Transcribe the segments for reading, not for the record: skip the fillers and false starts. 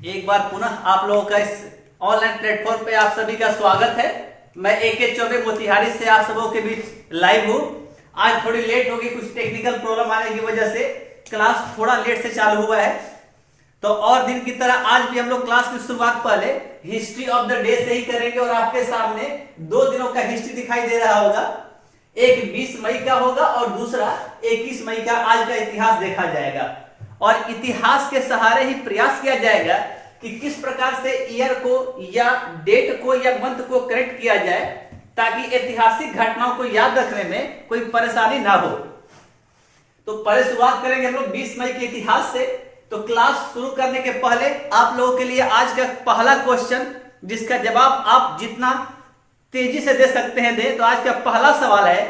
एक बार पुनः आप लोगों का इस ऑनलाइन प्लेटफॉर्म पे आप सभी का स्वागत है। मैं AK चौबे मोतिहारी से आप सबों के बीच लाइव हूँ। आज थोड़ी लेट होगी, कुछ टेक्निकल प्रॉब्लम आने की वजह से क्लास थोड़ा लेट से चालू हुआ है। तो और दिन की तरह आज भी हम लोग क्लास की शुरुआत पहले हिस्ट्री ऑफ द डे से ही करेंगे और आपके सामने 2 दिनों का हिस्ट्री दिखाई दे रहा होगा। एक 20 मई का होगा और दूसरा 21 मई का। आज का इतिहास देखा जाएगा और इतिहास के सहारे ही प्रयास किया जाएगा कि किस प्रकार से ईयर को या डेट को या मंथ को करेक्ट किया जाए ताकि ऐतिहासिक घटनाओं को याद रखने में कोई परेशानी ना हो। तो पहले शुरुआत करेंगे हम लोग 20 मई के इतिहास से। तो क्लास शुरू करने के पहले आप लोगों के लिए आज का पहला क्वेश्चन, जिसका जवाब आप जितना तेजी से दे सकते हैं दे। तो आज का पहला सवाल है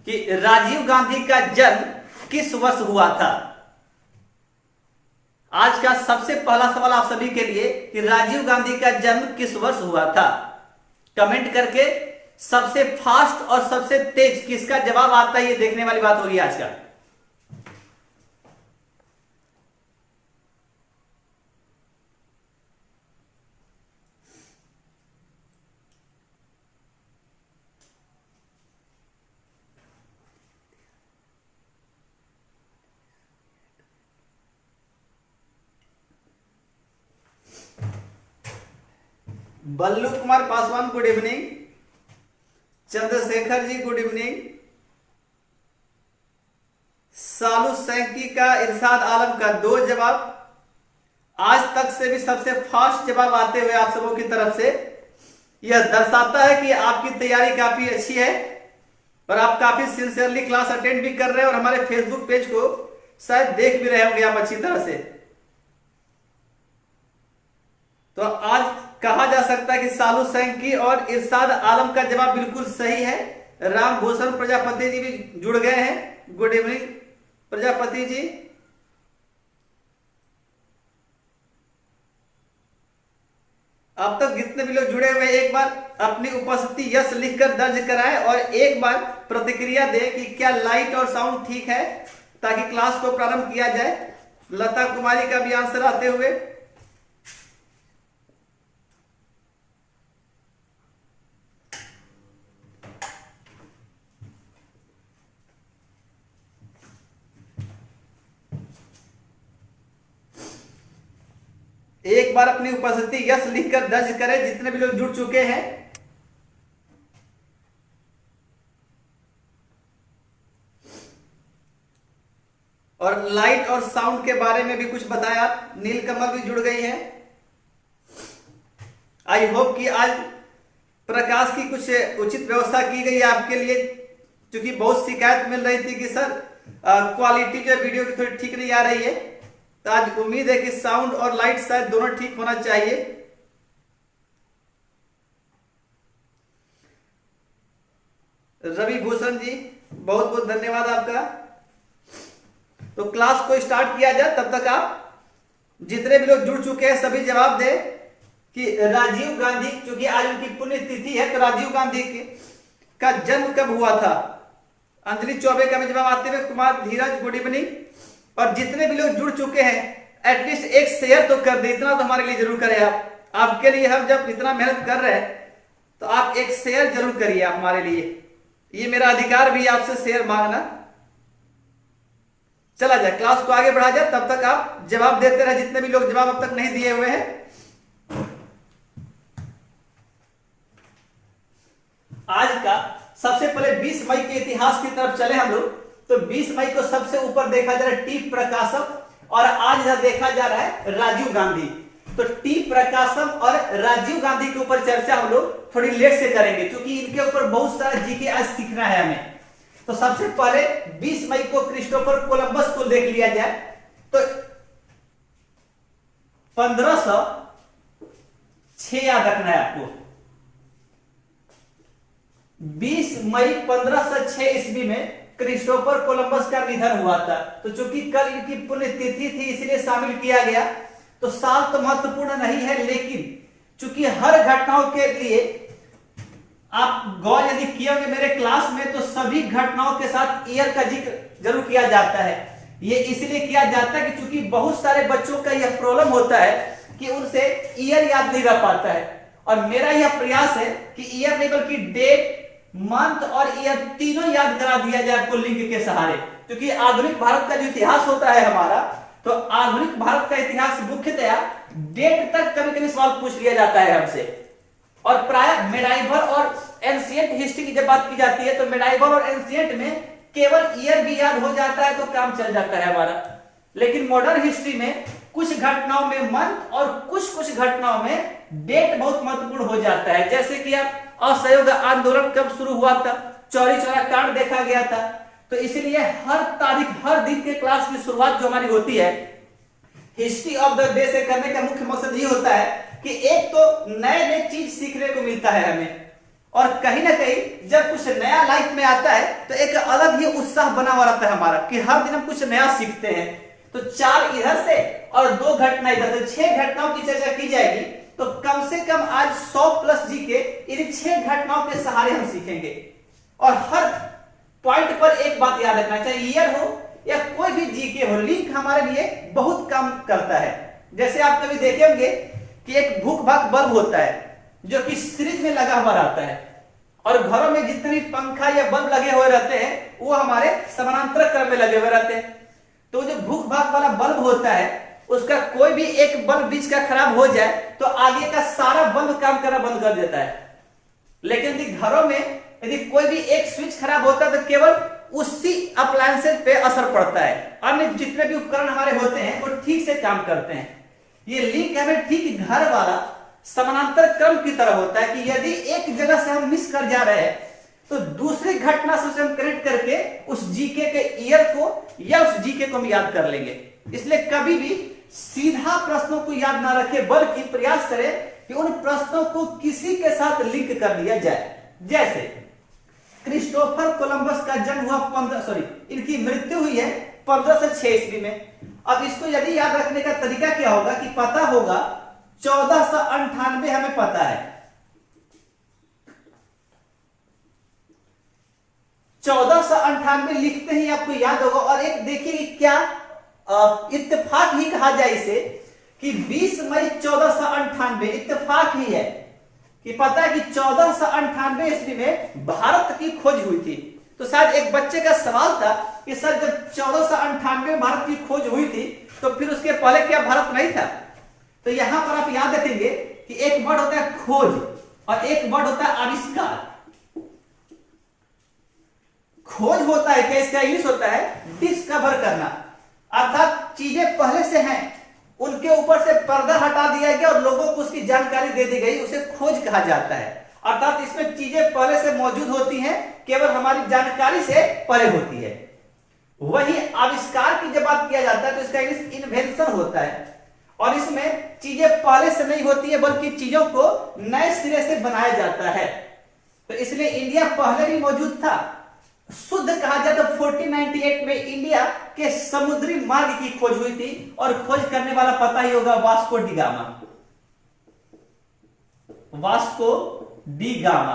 कि राजीव गांधी का जन्म किस वर्ष हुआ था। आज का सबसे पहला सवाल आप सभी के लिए कि राजीव गांधी का जन्म किस वर्ष हुआ था। कमेंट करके सबसे फास्ट और सबसे तेज किसका जवाब आता है ये देखने वाली बात होगी आज का। बल्लू Kumar Paswan good evening. Chandrashekhar ji good evening. सालू सैंकी का, इरशाद आलम का 2 जवाब। आज तक से भी सबसे फास्ट जवाब आते हुए आप सबों की तरफ से यह दर्शाता है कि आपकी तैयारी काफी अच्छी है और आप काफी सिंसियरली क्लास अटेंड भी कर रहे हैं और हमारे फेसबुक पेज को शायद देख भी रहे होंगे आप अच्छी तरह से। तो आज कहा जा सकता है कि सालू सैंकी और इरशाद आलम का जवाब बिल्कुल सही है। राम भूषण प्रजापति जी भी जुड़ गए हैं। Good evening Prajapati ji. अब तक जितने भी लोग जुड़े हुए एक बार अपनी उपस्थिति यस लिखकर दर्ज कराएं और एक बार प्रतिक्रिया दें कि क्या लाइट और साउंड ठीक है ताकि क्लास को प्रारंभ किया जाए। लता कुमारी का भी आंसर आते हुए। एक बार अपनी उपस्थिति यस लिखकर दर्ज करें जितने भी लोग जुड़ चुके हैं। और लाइट और साउंड के बारे में भी कुछ बताया। नीलकमल भी जुड़ गई है। आई होप कि आज प्रकाश की कुछ उचित व्यवस्था की गई है आपके लिए, क्योंकि बहुत शिकायत मिल रही थी कि सर क्वालिटी जो वीडियो की थोड़ी ठीक नहीं आ रही है। तो आज उम्मीद है कि साउंड और लाइट शायद दोनों ठीक होना चाहिए। रवि भूषण जी बहुत बहुत धन्यवाद आपका। तो क्लास को स्टार्ट किया जाए, तब तक आप जितने भी लोग जुड़ चुके हैं सभी जवाब दें कि राजीव गांधी, क्योंकि आज उनकी पुण्यतिथि है, तो राजीव गांधी का जन्म कब हुआ था। अंजलि चौबे का भी जवाब आते हुए। कुमार धीरज गुड इवनिंग। और जितने भी लोग जुड़ चुके हैं एटलीस्ट एक शेयर तो कर दे, इतना तो हमारे लिए जरूर करें आप। आपके लिए हम जब इतना मेहनत कर रहे हैं तो आप एक शेयर जरूर करिए आप हमारे लिए। ये मेरा अधिकार भी आपसे शेयर मांगना। चला जाए, क्लास को आगे बढ़ा जाए, तब तक आप जवाब देते रहे जितने भी लोग जवाब अब तक नहीं दिए हुए हैं। आज का सबसे पहले 20 मई के इतिहास की तरफ चले हम लोग। तो 20 मई को सबसे ऊपर देखा जा रहा है टी प्रकाशम और आज इधर देखा जा रहा है राजीव गांधी। तो टी प्रकाशम और राजीव गांधी के ऊपर चर्चा हम लोग थोड़ी लेट से करेंगे क्योंकि इनके ऊपर बहुत सारा जीके आज सीखना है हमें। तो सबसे पहले 20 मई को क्रिस्टोफर कोलंबस को देख लिया जाए। तो 1506 याद रखना है आपको। 20 मई 1506 ईस्वी में क्रिस्टोफर कोलंबस का निधन हुआ था। तो चूंकि कल इनकी पुण्यतिथि थी इसलिए शामिल किया गया। तो साल तो महत्वपूर्ण नहीं है, लेकिन चूंकि हर घटनाओं के लिए आप गौर यदि किए होंगे मेरे क्लास में, तो सभी घटनाओं के साथ ईयर का जिक्र जरूर किया जाता है। ये इसलिए किया जाता है कि चूंकि बहुत सारे बच्चों का यह प्रॉब्लम होता है कि उनसे ईयर याद नहीं रह पाता है। और मेरा यह प्रयास है कि ईयर नहीं बल्कि डेट, मंथ और ईयर तीनों याद करा दिया जाए आपको लिंक के सहारे। क्योंकि आधुनिक भारत का जो इतिहास होता है हमारा, तो आधुनिक भारत का इतिहास मुख्यतया डेट तक कभी कभी सवाल पूछ लिया जाता है हमसे। और प्राय मेडाइवल और एंशिएंट हिस्ट्री की जब बात की जाती है तो मेडाइवल और एंशिएंट में केवल ईयर भी याद हो जाता है तो काम चल जाता है हमारा। लेकिन मॉडर्न हिस्ट्री में कुछ घटनाओं में मंथ और कुछ घटनाओं में डेट बहुत महत्वपूर्ण हो जाता है। जैसे कि आप असहयोग आंदोलन कब शुरू हुआ था, चौरी चौरा कांड देखा गया था। तो इसलिए हर तारीख, हर दिन के क्लास की शुरुआत जो हमारी होती है हिस्ट्री ऑफ द डे से करने का मुख्य मकसद ये होता है कि एक तो नए नए चीज सीखने को मिलता है हमें, और कहीं ना कहीं जब कुछ नया लाइफ में आता है तो एक अलग ही उत्साह बना हुआ रहता है हमारा कि हर दिन हम कुछ नया सीखते हैं। तो 4 इधर से और 2 घटना इधर से, 6 घटनाओं की चर्चा की जाएगी। तो कम से कम आज 100 प्लस जीके इन 6 घटनाओं के सहारे हम सीखेंगे। और हर पॉइंट पर एक बात याद रखना, चाहे ईयर हो या कोई भी जीके हो, लिंक हमारे लिए बहुत काम करता है। जैसे आप कभी देखे होंगे कि एक भूख भाग बल्ब होता है जो कि सीरीज में लगा हुआ रहता है, और घरों में जितने भी पंखा या बल्ब लगे हुए रहते हैं वो हमारे समानांतर क्रम में लगे हुए रहते हैं। तो जो भूख भाग वाला बल्ब होता है उसका कोई भी एक बल्ब बीच का खराब हो जाए तो आगे का सारा बल्ब काम करना बंद कर देता है। लेकिन यदि घरों में यदि कोई भी एक स्विच खराब होता है तो केवल उसी अप्लायंसेस पे असर पड़ता है, अन्य जितने भी उपकरण हमारे होते हैं वो ठीक से काम करते हैं। ये लिंक हमें ठीक घर वाला समानांतर क्रम की तरह होता है कि यदि एक जगह से हम मिस कर जा रहे हैं तो दूसरी घटना से उसे हम कनेक्ट करके उस जीके के ईयर को या उस जीके को हम याद कर लेंगे। इसलिए कभी भी सीधा प्रश्नों को याद ना रखें बल्कि प्रयास करें कि उन प्रश्नों को किसी के साथ लिंक कर दिया जाए। जैसे क्रिस्टोफर कोलंबस का जन्म हुआ इनकी मृत्यु हुई है 1506 ईस्वी में। अब इसको यदि याद रखने का तरीका क्या होगा कि पता होगा 1498 हमें पता है, 1498 लिखते ही आपको याद होगा। और एक देखिए कि क्या इत्तेफाक ही कहा जाए इसे कि 20 मई 1498 इत्तेफाक ही है कि पता है कि 1498 ईस्वी में भारत की खोज हुई थी। तो शायद एक बच्चे का सवाल था कि सर जब 1498 में भारत की खोज हुई थी तो फिर उसके पहले क्या भारत नहीं था? तो यहां पर आप याद रखेंगे कि एक वर्ड होता है खोज और एक वर्ड होता है आविष्कार। खोज होता है क्या, इसका इंग्लिश होता है डिस्कवर करना, अर्थात चीजें पहले से हैं उनके ऊपर से पर्दा हटा दिया गया और लोगों को उसकी जानकारी दे दी गई, उसे खोज कहा जाता है। अर्थात इसमें चीजें पहले से मौजूद होती हैं, केवल हमारी जानकारी से परे होती है। वही आविष्कार की जब बात किया जाता है तो इसका इंग्लिश इन्वेंशन होता है, और इसमें चीजें पहले से नहीं होती है बल्कि चीजों को नए सिरे से बनाया जाता है। तो इसलिए इंडिया पहले भी मौजूद था। शुद्ध कहा जाए तो 1498 में इंडिया के समुद्री मार्ग की खोज हुई थी, और खोज करने वाला पता ही होगा Vasco D gamma. Vasco D gamma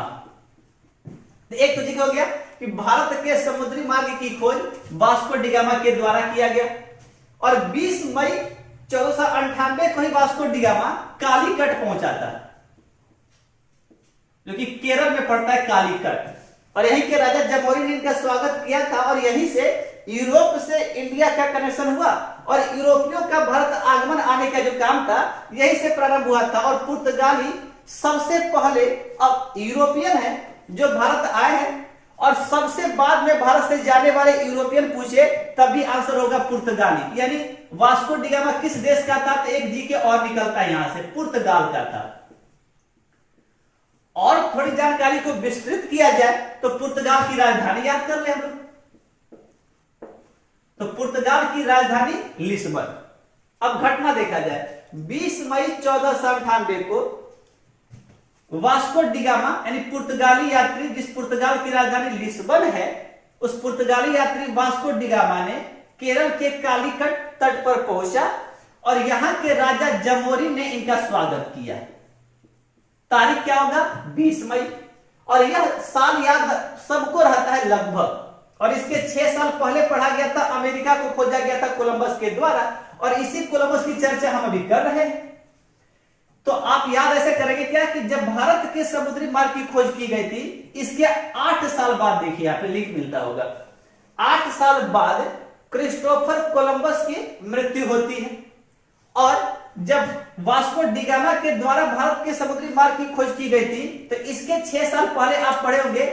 एक तो ठीक हो गया कि भारत के समुद्री मार्ग की खोज वास्को डी गामा के द्वारा किया गया। और 20 मई 1498 को ही वास्को डी गामा कालीकट पहुंचा था, जो कि केरल में पड़ता है कालीकट, और यहीं के राजा जमोरी ने इनका स्वागत किया था। और यहीं से यूरोप से इंडिया का कनेक्शन हुआ, और यूरोपियों का भारत आगमन आने का जो काम था यहीं से प्रारंभ हुआ था। और पुर्तगाली सबसे पहले अब यूरोपियन है जो भारत आए हैं, और सबसे बाद में भारत से जाने वाले यूरोपियन पूछे तब भी आंसर होगा पुर्तगाली। यानी वास्को डी गामा किस देश का था? तो एक जी के और निकलता है यहां से, पुर्तगाल का था। और थोड़ी जानकारी को विस्तृत किया जाए तो पुर्तगाल की राजधानी याद कर ले हम लोग, तो पुर्तगाल की राजधानी लिस्बन। अब घटना देखा जाए 20 मई 1498 को वास्को डी गामा यानी पुर्तगाली यात्री, जिस पुर्तगाल की राजधानी लिस्बन है, उस पुर्तगाली यात्री वास्को डी गामा ने केरल के कालीकट तट पर पहुंचा, और यहां के राजा जमोरी ने इनका स्वागत किया। तारीख क्या होगा? 20 मई। और यह साल याद सबको रहता है लगभग, और इसके 6 साल पहले पढ़ा गया था, अमेरिका को खोजा गया था कोलंबस के द्वारा, और इसी कोलंबस की चर्चा हम अभी कर रहे हैं। तो आप याद ऐसे करेंगे क्या कि जब भारत के समुद्री मार्ग की खोज की गई थी, इसके 8 साल बाद, देखिए यहाँ पे लिंक मिलता होगा, 8 साल बाद क्रिस्टोफर कोलंबस की मृत्यु होती है। और जब वास्को डिगामा के द्वारा भारत के समुद्री मार्ग की खोज की गई थी, तो इसके 6 साल पहले आप पढ़े होंगे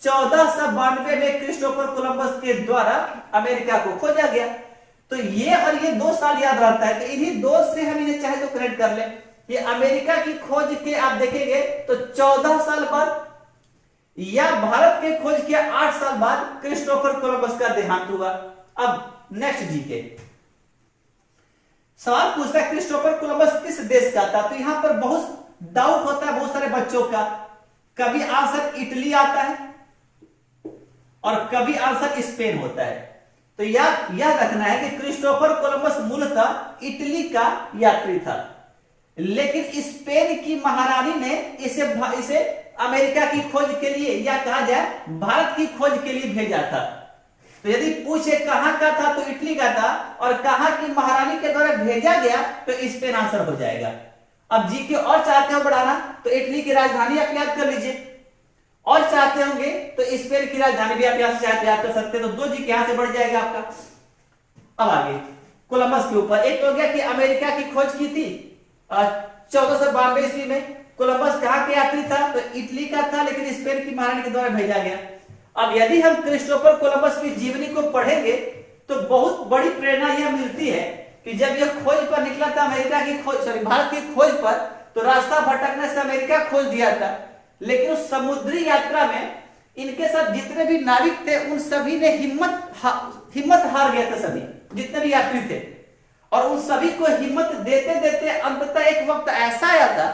1492 में क्रिस्टोफर कोलंबस के द्वारा अमेरिका को खोजा गया। तो ये और ये 2 साल याद रहता है, तो इन्हीं 2 से हम इन्हें चाहे तो कनेक्ट कर लें। ये अमेरिका की खोज के आप देखेंगे तो 14 साल बाद, या भारत के खोज के 8 साल बाद क्रिस्टोफर कोलंबस का देहांत हुआ। अब नेक्स्ट जीके सवाल पूछता है क्रिस्टोफर कोलंबस किस देश का था। तो यहां पर बहुत डाउट होता है बहुत सारे बच्चों का, कभी आंसर इटली आता है और कभी आंसर स्पेन होता है। तो याद रखना है कि क्रिस्टोफर कोलंबस मूलतः इटली का यात्री था, लेकिन स्पेन की महारानी ने इसे अमेरिका की खोज के लिए, या कहा जाए भारत की खोज के लिए भेजा था। तो यदि पूछे कहां का था तो इटली का था, और कहां की महारानी के द्वारा भेजा गया तो स्पेन आंसर हो जाएगा। अब जी के और चाहते हो बढ़ाना तो इटली की राजधानी आप याद कर लीजिए, और चाहते होंगे तो स्पेन की राजधानी भी आप यहां से याद कर सकते हैं। तो 2 जी के यहां से बढ़ जाएगा आपका। अब आगे कोलंबस के ऊपर एक तो हो गया कि अमेरिका की खोज की थी 1492 ईस्वी में। कोलंबस कहां के यात्री था तो इटली का था, लेकिन स्पेन की महारानी के द्वारा भेजा गया। अब यदि हम क्रिस्टोफर कोलंबस की जीवनी को पढ़ेंगे तो बहुत बड़ी प्रेरणा यह मिलती है कि जब यह खोज पर निकला था, अमेरिका की खोज भारत की खोज पर, तो रास्ता भटकने से अमेरिका खोज दिया था, लेकिन उस समुद्री यात्रा में इनके साथ जितने भी नाविक थे उन सभी ने हिम्मत हार गए थे, सभी जितने भी यात्री थे। और उन सभी को हिम्मत देते देते अंततः एक वक्त ऐसा आया था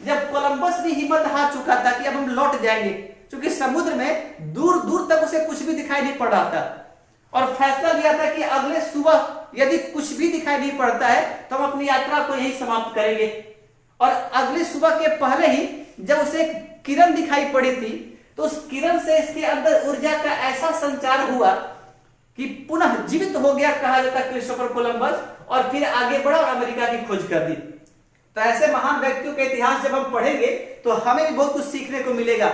जब कोलंबस भी हिम्मत हार चुका था कि अब हम लौट जाएंगे, क्योंकि समुद्र में दूर दूर तक उसे कुछ भी दिखाई नहीं पड़ रहा था। और फैसला लिया था कि अगले सुबह यदि कुछ भी दिखाई नहीं पड़ता है तो हम अपनी यात्रा को यहीं समाप्त करेंगे। और अगली सुबह के पहले ही जब उसे किरण दिखाई पड़ी थी, तो उस किरण से इसके अंदर ऊर्जा का ऐसा संचार हुआ कि पुनः जीवित हो गया, कहा जाता है क्रिस्टोफर कोलंबस, और फिर आगे बढ़ा और अमेरिका की खोज कर दी। तो ऐसे महान व्यक्तियों के इतिहास जब हम पढ़ेंगे तो हमें भी बहुत कुछ सीखने को मिलेगा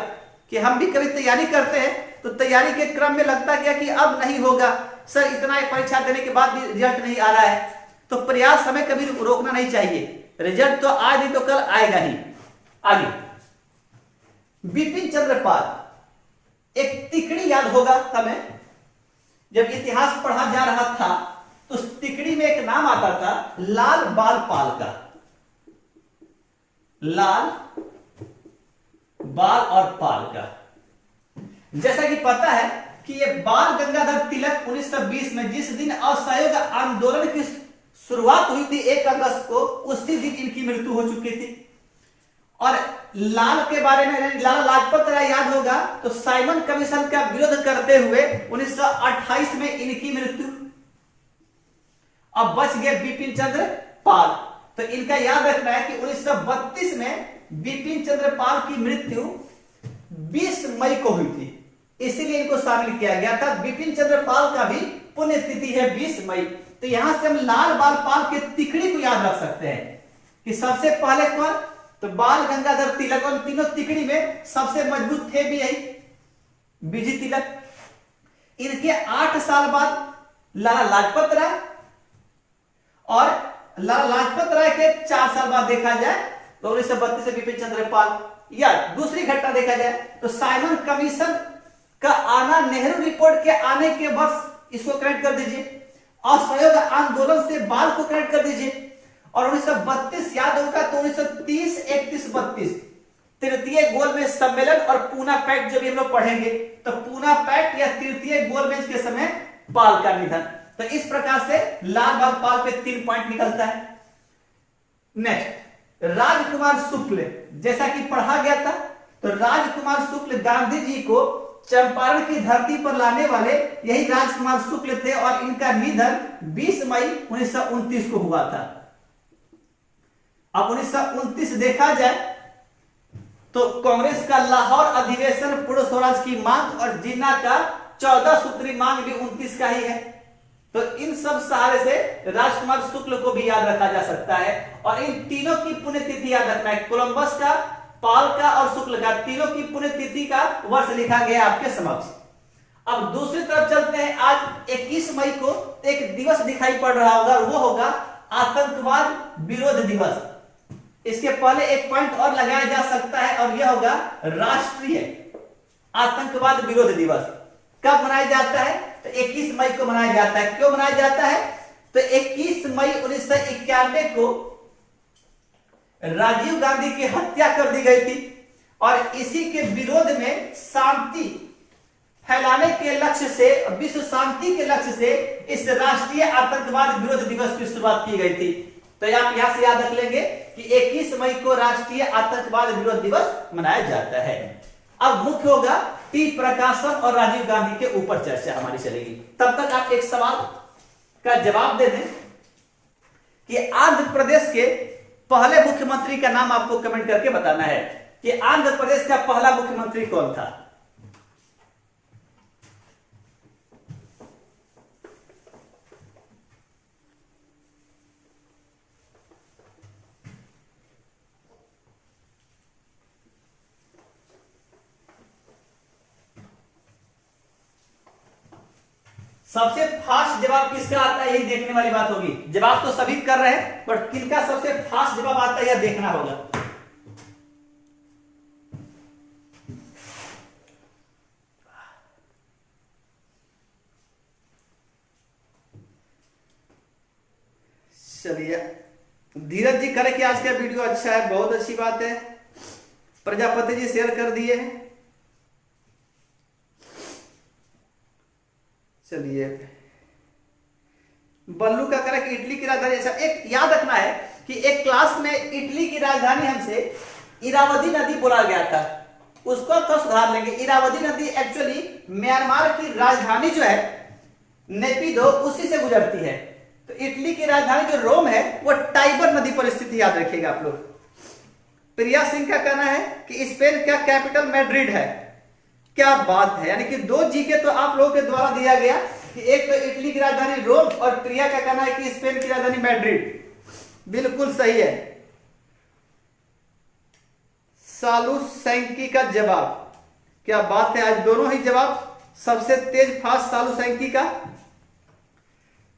कि हम भी कभी तैयारी करते हैं तो तैयारी के क्रम में लगता गया कि अब नहीं होगा सर, इतना परीक्षा देने के बाद भी रिजल्ट नहीं आ रहा है, तो प्रयास हमें कभी रोकना नहीं चाहिए। रिजल्ट तो आज नहीं तो कल आएगा ही। आगे बिपिन चंद्र पाल, एक तिकड़ी याद होगा हमें, जब इतिहास पढ़ा जा रहा था तो उस तिकड़ी में एक नाम आता था लाल बाल पाल का। लाल बाल और पाल का, जैसा कि पता है कि ये बाल गंगाधर तिलक 1920 में जिस दिन असहयोग आंदोलन की शुरुआत हुई थी 1 अगस्त को, उसी दिन इनकी मृत्यु हो चुकी थी। और लाल के बारे में लाला लाजपत राय याद होगा, तो साइमन कमीशन का विरोध करते हुए 1928 में इनकी मृत्यु। अब बच गए बिपिन चंद्र पाल, तो इनका याद रखना है कि 1932 में बिपिन चंद्र पाल की मृत्यु 20 मई को हुई थी, इसीलिए इनको शामिल किया गया था। बिपिन चंद्र पाल का भी पुण्यतिथि है 20 मई। तो यहां से हम लाल बाल पाल के तिकड़ी को याद रख सकते हैं कि सबसे पहले कौन, तो बाल गंगाधर तिलक, और तीनों तिकड़ी में सबसे मजबूत थे भी यही बीजी तिलक। इनके 8 साल बाद लाला लाजपत राय, और लाला लाजपत राय के 4 साल बाद देखा जाए तो 1932 से बिपिन चंद्र पाल। या दूसरी घटना देखा जाए तो साइमन कमीशन का आना, नेहरू रिपोर्ट के आने के वर्ष इसको कनेक्ट कर दीजिए, असहयोग आंदोलन से बाल को कनेक्ट कर दीजिए, और 1932 याद होगा तो 1930, 31, 32 तृतीय गोलमेज सम्मेलन और पूना पैक्ट जो भी हम लोग पढ़ेंगे, तो पूना पैक्ट या तृतीय गोलमेज के समय पाल का निधन। तो इस प्रकार से लाल बाल पाल पे 3 पॉइंट निकलता है। नेक्स्ट राजकुमार शुक्ल, जैसा कि पढ़ा गया था, तो राजकुमार शुक्ल गांधी जी को चंपारण की धरती पर लाने वाले यही राजकुमार शुक्ल थे, और इनका निधन 20 मई 1929 को हुआ था। अब 1929 देखा जाए तो कांग्रेस का लाहौर अधिवेशन पूर्ण स्वराज की मांग और जिन्ना का 14 सूत्री मांग भी 29 का ही है। तो इन सब सहारे से राजकुमार शुक्ल को भी याद रखा जा सकता है। और इन तीनों की पुण्यतिथि याद रखना है, कोलंबस का, पाल का और शुक्ल का, तीनों की पुण्यतिथि का वर्ष लिखा गया आपके समक्ष। अब दूसरी तरफ चलते हैं। आज 21 मई को एक दिवस दिखाई पड़ रहा होगा, वो होगा आतंकवाद विरोध दिवस। इसके पहले एक पॉइंट और लगाया जा सकता है और यह होगा राष्ट्रीय आतंकवाद विरोध दिवस। कब मनाया जाता है? तो 21 मई को मनाया जाता है। क्यों मनाया जाता है? तो 21 मई 1991 को राजीव गांधी की हत्या कर दी गई थी और इसी के विरोध में शांति फैलाने के लक्ष्य से, विश्व शांति के लक्ष्य से इस राष्ट्रीय आतंकवाद विरोध दिवस की शुरुआत की गई थी। तो आप यहां से याद रख लेंगे कि 21 मई को राष्ट्रीय आतंकवाद विरोध दिवस मनाया जाता है। अब मुख्य होगा टी प्रकाशम और राजीव गांधी के ऊपर चर्चा हमारी चलेगी। तब तक आप एक सवाल का जवाब दे दें कि आंध्र प्रदेश के पहले मुख्यमंत्री का नाम आपको कमेंट करके बताना है कि आंध्र प्रदेश का पहला मुख्यमंत्री कौन था। सबसे फास्ट जवाब किसका आता है, यही देखने वाली बात होगी। जवाब तो सभी कर रहे हैं, बट किनका सबसे फास्ट जवाब आता है यह देखना होगा। चलिए, धीरज जी करें कि आज का वीडियो अच्छा है, बहुत अच्छी बात है। प्रजापति जी शेयर कर दिए हैं। चलिए, बल्लू का करें कि इटली की राजधानी। अच्छा, एक याद रखना है कि एक क्लास में इटली की राजधानी हमसे इरावदी नदी बोला गया था, उसको तो सुधार लेंगे। इरावदी नदी एक्चुअली म्यांमार की राजधानी जो है नेपिदो, उसी से गुजरती है। तो इटली की राजधानी जो रोम है वो टाइबर नदी पर स्थित, याद रखिएगा आप लोग। प्रिया सिंह का कहना है कि स्पेन का कैपिटल मैड्रिड है। क्या बात है, यानी कि 2 जीके तो आप लोगों के द्वारा दिया गया कि एक तो इटली की राजधानी रोम और प्रिया का कहना है कि स्पेन की राजधानी मैड्रिड। बिल्कुल सही है। सालू सैंकी का जवाब, क्या बात है, आज दोनों ही जवाब सबसे तेज फास्ट सालू सैंकी का।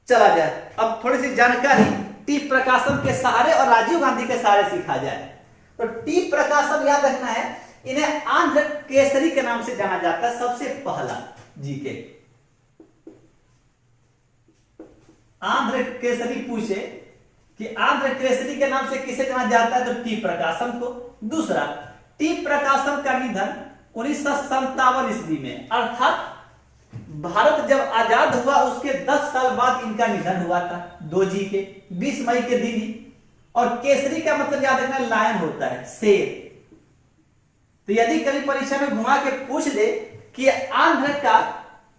चला जाए अब थोड़ी सी जानकारी टी प्रकाशम के सहारे और राजीव गांधी के सहारे सीखा जाए। तो टी प्रकाशम याद रखना है, इन्हें आंध्र केसरी के नाम से जाना जाता है। सबसे पहला जीके आंध्र केसरी पूछे कि आंध्र केसरी के नाम से किसे जाना जाता है, तो टी प्रकाशम को। दूसरा, टी प्रकाशम का निधन 1957 ईस्वी में, अर्थात भारत जब आजाद हुआ उसके 10 साल बाद इनका निधन हुआ था। 2 जीके 20 मई के दिन ही। और केसरी का मतलब याद रखना लायन होता है, शेर। तो यदि कभी परीक्षा में घुमा के पूछ दे कि आंध्र का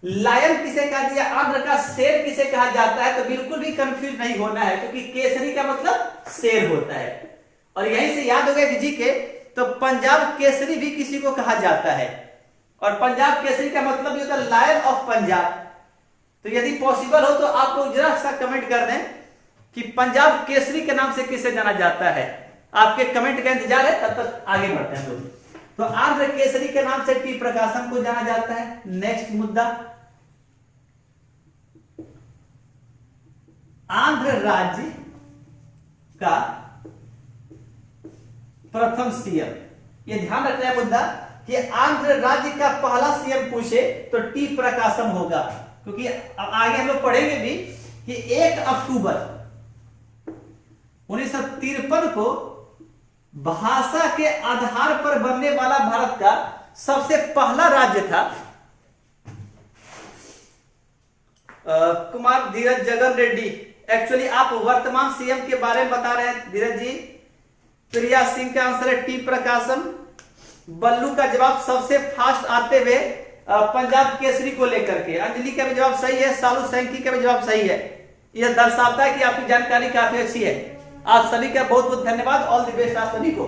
लायन किसे कहा दिया, आंध्र का शेर किसे कहा जाता है, तो बिल्कुल भी कंफ्यूज नहीं होना है, क्योंकि केसरी का मतलब शेर होता है। और यहीं से याद हो गया कि जी के तो पंजाब केसरी भी किसी को कहा जाता है, और पंजाब केसरी का मतलब ये होता है लायन ऑफ पंजाब। तो यदि पॉसिबल हो तो आप लोग जरा सा कमेंट कर दें कि पंजाब केसरी के नाम से किसे जाना जाता है। आपके कमेंट का इंतजार है, तब तक आगे बढ़ते हैं लोग। तो आंध्र केसरी के नाम से टी प्रकाशम को जाना जाता है। नेक्स्ट मुद्दा, आंध्र राज्य का प्रथम सीएम, ये ध्यान रखना है मुद्दा कि आंध्र राज्य का पहला सीएम पूछे तो टी प्रकाशम होगा, क्योंकि आगे हम लोग पढ़ेंगे भी कि 1 अक्टूबर 1953 को भाषा के आधार पर बनने वाला भारत का सबसे पहला राज्य था। कुमार धीरज जगन रेड्डी, एक्चुअली आप वर्तमान सीएम के बारे में बता रहे हैं धीरज जी। प्रिया सिंह का आंसर है टी प्रकाशम। बल्लू का जवाब सबसे फास्ट आते हुए पंजाब केसरी को लेकर के। अंजलि का भी जवाब सही है, सालू सैंकी का भी जवाब सही है। यह दर्शाता है कि आपकी जानकारी काफी अच्छी है। आप सभी का बहुत बहुत धन्यवाद, ऑल द बेस्ट आप सभी को।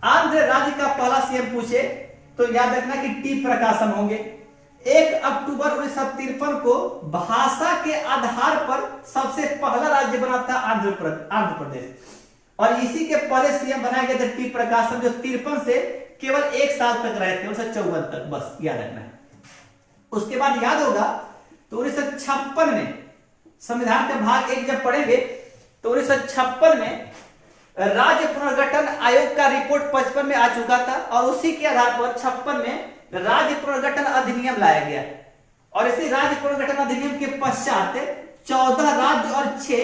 आंध्र राज्य का पहला सीएम पूछे तो याद रखना कि टी प्रकाशम होंगे। 1 अक्टूबर 1953 को भाषा के आधार पर सबसे पहला राज्य बना था आंध्र प्रदेश। और इसी के पहले सीएम बनाए गए थे टी प्रकाशम, जो 53 से केवल 1 साल तक रहे थे, 1954 तक, बस याद रखना है। उसके बाद याद होगा तो 1956 में संविधान के भाग 1 जब पढ़ेंगे तो 1956 में राज्य पुनर्गठन आयोग का रिपोर्ट 55 में आ चुका था, और उसी के आधार पर 56 में राज्य पुनर्गठन अधिनियम लाया गया। और इसी राज्य पुनर्गठन अधिनियम के पश्चात 14 राज्य और 6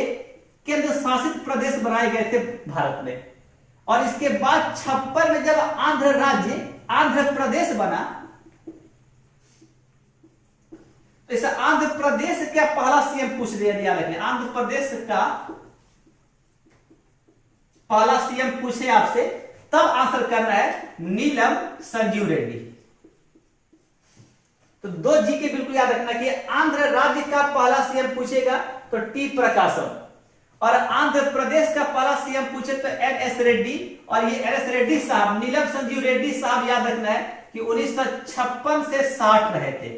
केंद्र शासित प्रदेश बनाए गए थे भारत में। और इसके बाद 56 में जब आंध्र प्रदेश बना, तो इस आंध्र प्रदेश का पहला सीएम पूछ लिया लेकिन आंध्र प्रदेश का पहला सीएम पूछे आपसे, तब आंसर करना है नीलम संजीव रेड्डी। तो 2 जी के बिल्कुल याद रखना कि आंध्र राज्य का पहला सीएम पूछेगा तो टी प्रकाशम, और आंध्र प्रदेश का पहला सीएम पूछे तो एन.एस. रेड्डी। और ये एन.एस. रेड्डी साहब, नीलम संजीव रेड्डी साहब याद रखना है कि 1956 से 60 रहे थे।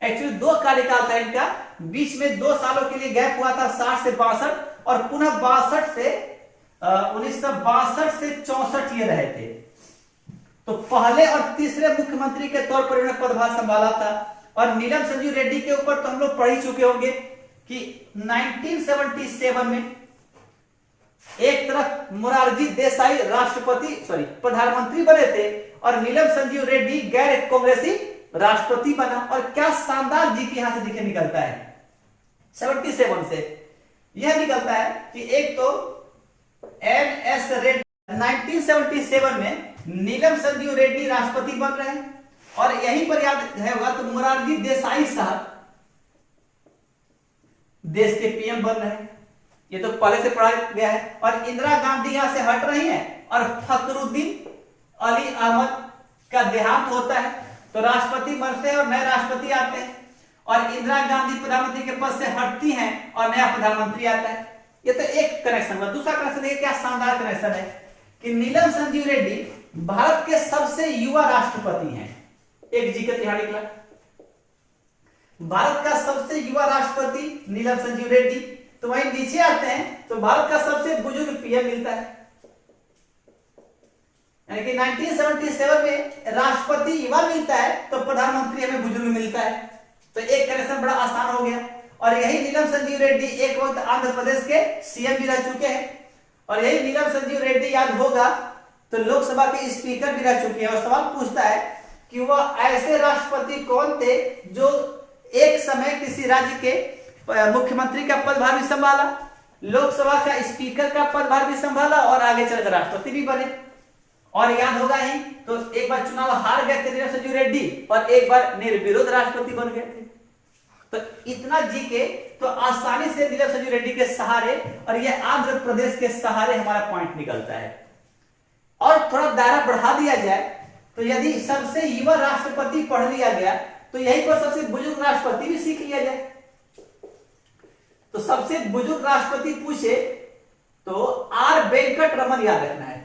एक्चुअली 2 कार्यकाल था इनका, बीच में 2 सालों के लिए गैप हुआ था 60 से 62, और पुनः 1962 से 64 ये रहे थे। तो पहले और तीसरे मुख्यमंत्री के तौर पर इन्होंने पदभार संभाला था। और नीलम संजीव रेड्डी के ऊपर तो हम लोग पढ़ ही चुके होंगे कि 1977 में एक तरफ मोरारजी देसाई प्रधानमंत्री बने थे, और नीलम संजीव रेड्डी गैर कांग्रेसी राष्ट्रपति बना। और क्या शानदार जी के यहां से निकलता है 77 से, यह निकलता है कि एक तो एन.एस. रेड्डी 1977 में नीलम संजीव रेड्डी राष्ट्रपति बन रहे हैं, और यहीं पर याद है होगा तो मोरारजी देसाई साहब देश के पीएम बन रहे हैं, ये तो पहले से पढ़ा गया है। और इंदिरा गांधी यहां से हट रही हैं, और फखरुद्दीन अली अहमद का देहांत होता है, तो राष्ट्रपति बनते हैं और नए राष्ट्रपति आते हैं, और इंदिरा गांधी प्रधानमंत्री के पद से हटती हैं और नया प्रधानमंत्री आता है। ये तो एक कनेक्शन हुआ। दूसरा कनेक्शन देखिए क्या शानदार कनेक्शन है कि नीलम संजीव रेड्डी भारत के सबसे युवा राष्ट्रपति हैं। एक जी का यहां निकला, भारत का सबसे युवा राष्ट्रपति नीलम संजीव रेड्डी। तो वहीं नीचे आते हैं तो भारत का सबसे बुजुर्ग पीएम मिलता है, यानी कि 1977 में राष्ट्रपति युवा मिलता है तो प्रधानमंत्री हमें बुजुर्ग मिलता है। तो एक कनेक्शन बड़ा आसान हो गया। और यही नीलम संजीव रेड्डी एक वक्त आंध्र प्रदेश के सीएम भी रह चुके हैं, और यही नीलम संजीव रेड्डी याद होगा तो लोकसभा के स्पीकर भी रह चुके हैं। और सवाल पूछता है कि वह ऐसे राष्ट्रपति कौन थे जो एक समय किसी राज्य के मुख्यमंत्री का पदभार भी संभाला, लोकसभा का स्पीकर का पदभार भी संभाला, और आगे चलकर राष्ट्रपति भी बने। और याद होगा ही तो एक बार चुनाव हार गए थे नीलम संजीव रेड्डी, और एक बार निर्विरोध राष्ट्रपति बन गए थे। तो इतना जी के तो आसानी से नीलम संजीव रेड्डी के सहारे और ये आंध्र प्रदेश के सहारे हमारा पॉइंट निकलता है। और थोड़ा दायरा बढ़ा दिया जाए तो यदि सबसे युवा राष्ट्रपति पढ़ लिया गया तो यहीं पर सबसे बुजुर्ग राष्ट्रपति भी सीख लिया जाए। तो सबसे बुजुर्ग राष्ट्रपति पूछे तो आर वेंकट रमन याद रखना है।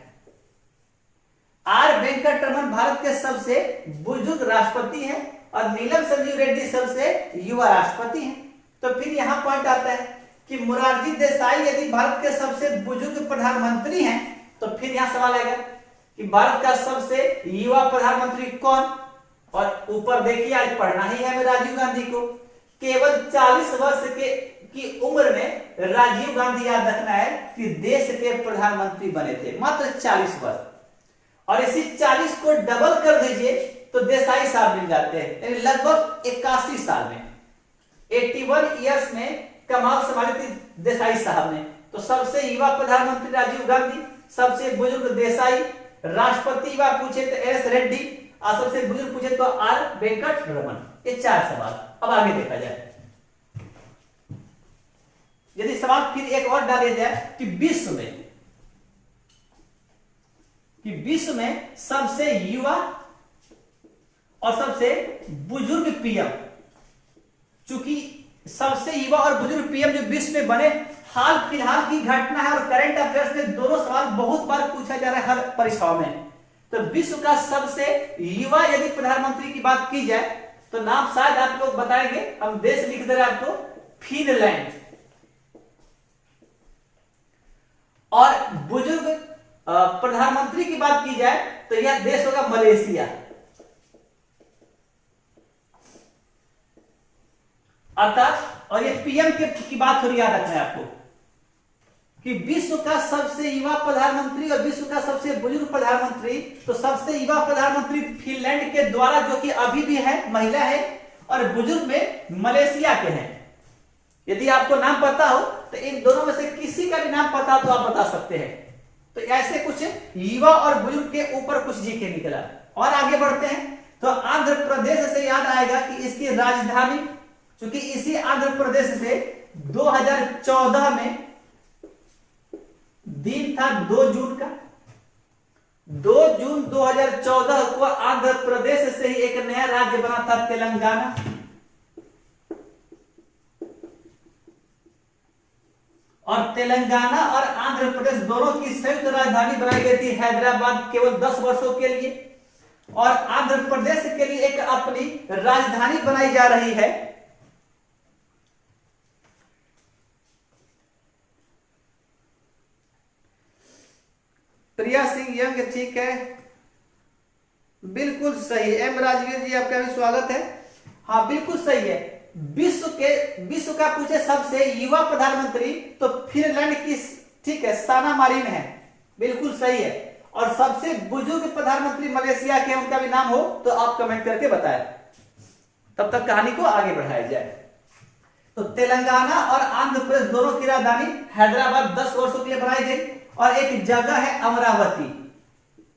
आर वेंकट रमन भारत के सबसे बुजुर्ग राष्ट्रपति हैं, और नीलम संजीव रेड्डी सबसे युवा राष्ट्रपति हैं। तो फिर यहां पॉइंट आता है कि मोरारजी देसाई यदि भारत के सबसे बुजुर्ग प्रधानमंत्री हैं तो फिर यहां सवाल आएगा कि भारत का सबसे युवा प्रधानमंत्री कौन। और ऊपर देखिए आज पढ़ना ही है हमें राजीव गांधी को। केवल 40 वर्ष की उम्र में राजीव गांधी याद रखना है कि देश के प्रधानमंत्री बने थे, मात्र 40 वर्ष। और इसी 40 को डबल कर दीजिए तो देसाई साहब मिल जाते हैं, यानी लगभग 81 साल में 81 इयर्स में कमाल संभाली थी देसाई साहब ने। तो सबसे युवा प्रधानमंत्री राजीव गांधी, सबसे बुजुर्ग देसाई, राष्ट्रपति युवा पूछे तो एस रेड्डी, और सबसे बुजुर्ग पूछे तो आर वेंकट रमन। ये 4 सवाल। अब आगे देखा जाए, यदि सवाल फिर एक और डाले जाए कि विश्व में सबसे युवा और सबसे बुजुर्ग पीएम, चूंकि सबसे युवा और बुजुर्ग पीएम जो विश्व में बने हाल फिलहाल की घटना है, और करंट अफेयर्स में दोनों सवाल बहुत बार पूछा जा रहा है हर परीक्षाओं में। तो विश्व का सबसे युवा यदि प्रधानमंत्री की बात की जाए तो नाम शायद आप लोग बताएंगे, हम देश लिख दे रहे हैं आपको फिनलैंड। और बुजुर्ग प्रधानमंत्री की बात की जाए तो यह देश होगा मलेशिया। अर्थात और ये पीएम की बात थोड़ी याद रखना है आपको कि विश्व का सबसे युवा प्रधानमंत्री और विश्व का सबसे बुजुर्ग प्रधानमंत्री, तो सबसे युवा प्रधानमंत्री फिनलैंड के द्वारा जो कि अभी भी है, महिला है, और बुजुर्ग में मलेशिया के हैं। यदि आपको नाम पता हो तो इन दोनों में से किसी का भी नाम पता हो तो आप बता सकते हैं। तो ऐसे कुछ युवा और बुजुर्ग के ऊपर कुछ जीके निकला। और आगे बढ़ते हैं तो आंध्र प्रदेश से याद आएगा कि इसकी राजधानी, क्योंकि इसी आंध्र प्रदेश से 2014 में दिन था 2 जून का, 2 जून 2014 को आंध्र प्रदेश से ही एक नया राज्य बना था तेलंगाना। और तेलंगाना और आंध्र प्रदेश दोनों की संयुक्त राजधानी बनाई गई थी हैदराबाद केवल 10 वर्षों के लिए। और आंध्र प्रदेश के लिए एक अपनी राजधानी बनाई जा रही है। प्रिया सिंह यंग, ठीक है, बिल्कुल सही। एम राजवीर जी आपका भी स्वागत है। हाँ बिल्कुल सही है। विश्व का पूछे सबसे युवा प्रधानमंत्री तो फिनलैंड की, ठीक है, साना मारिन है, बिल्कुल सही है। और सबसे बुजुर्ग प्रधानमंत्री मलेशिया के, उनका भी नाम हो तो आप कमेंट करके बताएं, तब तक कहानी को आगे बढ़ाया जाए। तो तेलंगाना और आंध्र प्रदेश दोनों की राजधानी हैदराबाद 10 वर्षों के लिए बनाई गई। और एक जगह है अमरावती,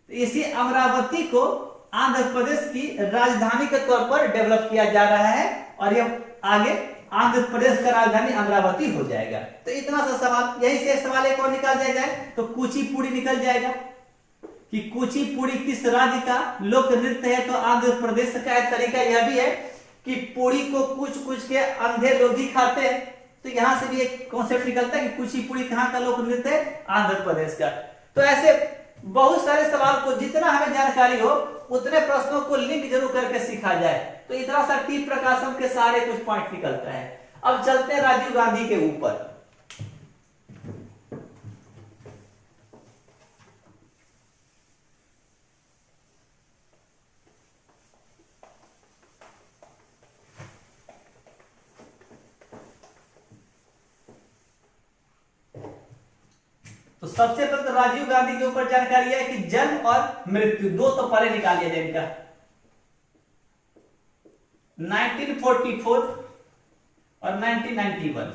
तो इसी अमरावती को आंध्र प्रदेश की राजधानी के तौर पर डेवलप किया जा रहा है। और यह आगे आंध्र प्रदेश का राजधानी अमरावती हो जाएगा। तो इतना सा सवाल, यही से सवाल एक और निकाल दिया जाए तो कुचिपुड़ी निकल जाएगा कि कुचिपुड़ी किस राज्य का लोक नृत्य है। तो आंध्र प्रदेश का एक तरीका यह भी है कि पूड़ी को कुछ कुछ के अंधे लोग ही खाते हैं। तो यहां से भी एक कॉन्सेप्ट निकलता है कि कुचिपुड़ी कहां का लोक नृत्य है, आंध्र प्रदेश का। तो ऐसे बहुत सारे सवाल को जितना हमें जानकारी हो उतने प्रश्नों को लिंक जरूर करके सीखा जाए। तो इतना सा टी प्रकाशम के सारे कुछ पॉइंट निकलता है। अब चलते हैं राजीव गांधी के ऊपर। तो सबसे पहले तो राजीव गांधी के ऊपर जानकारी है कि जन्म और मृत्यु दो तो पहले निकाल लिया जाए इनका। 1944 और 1991।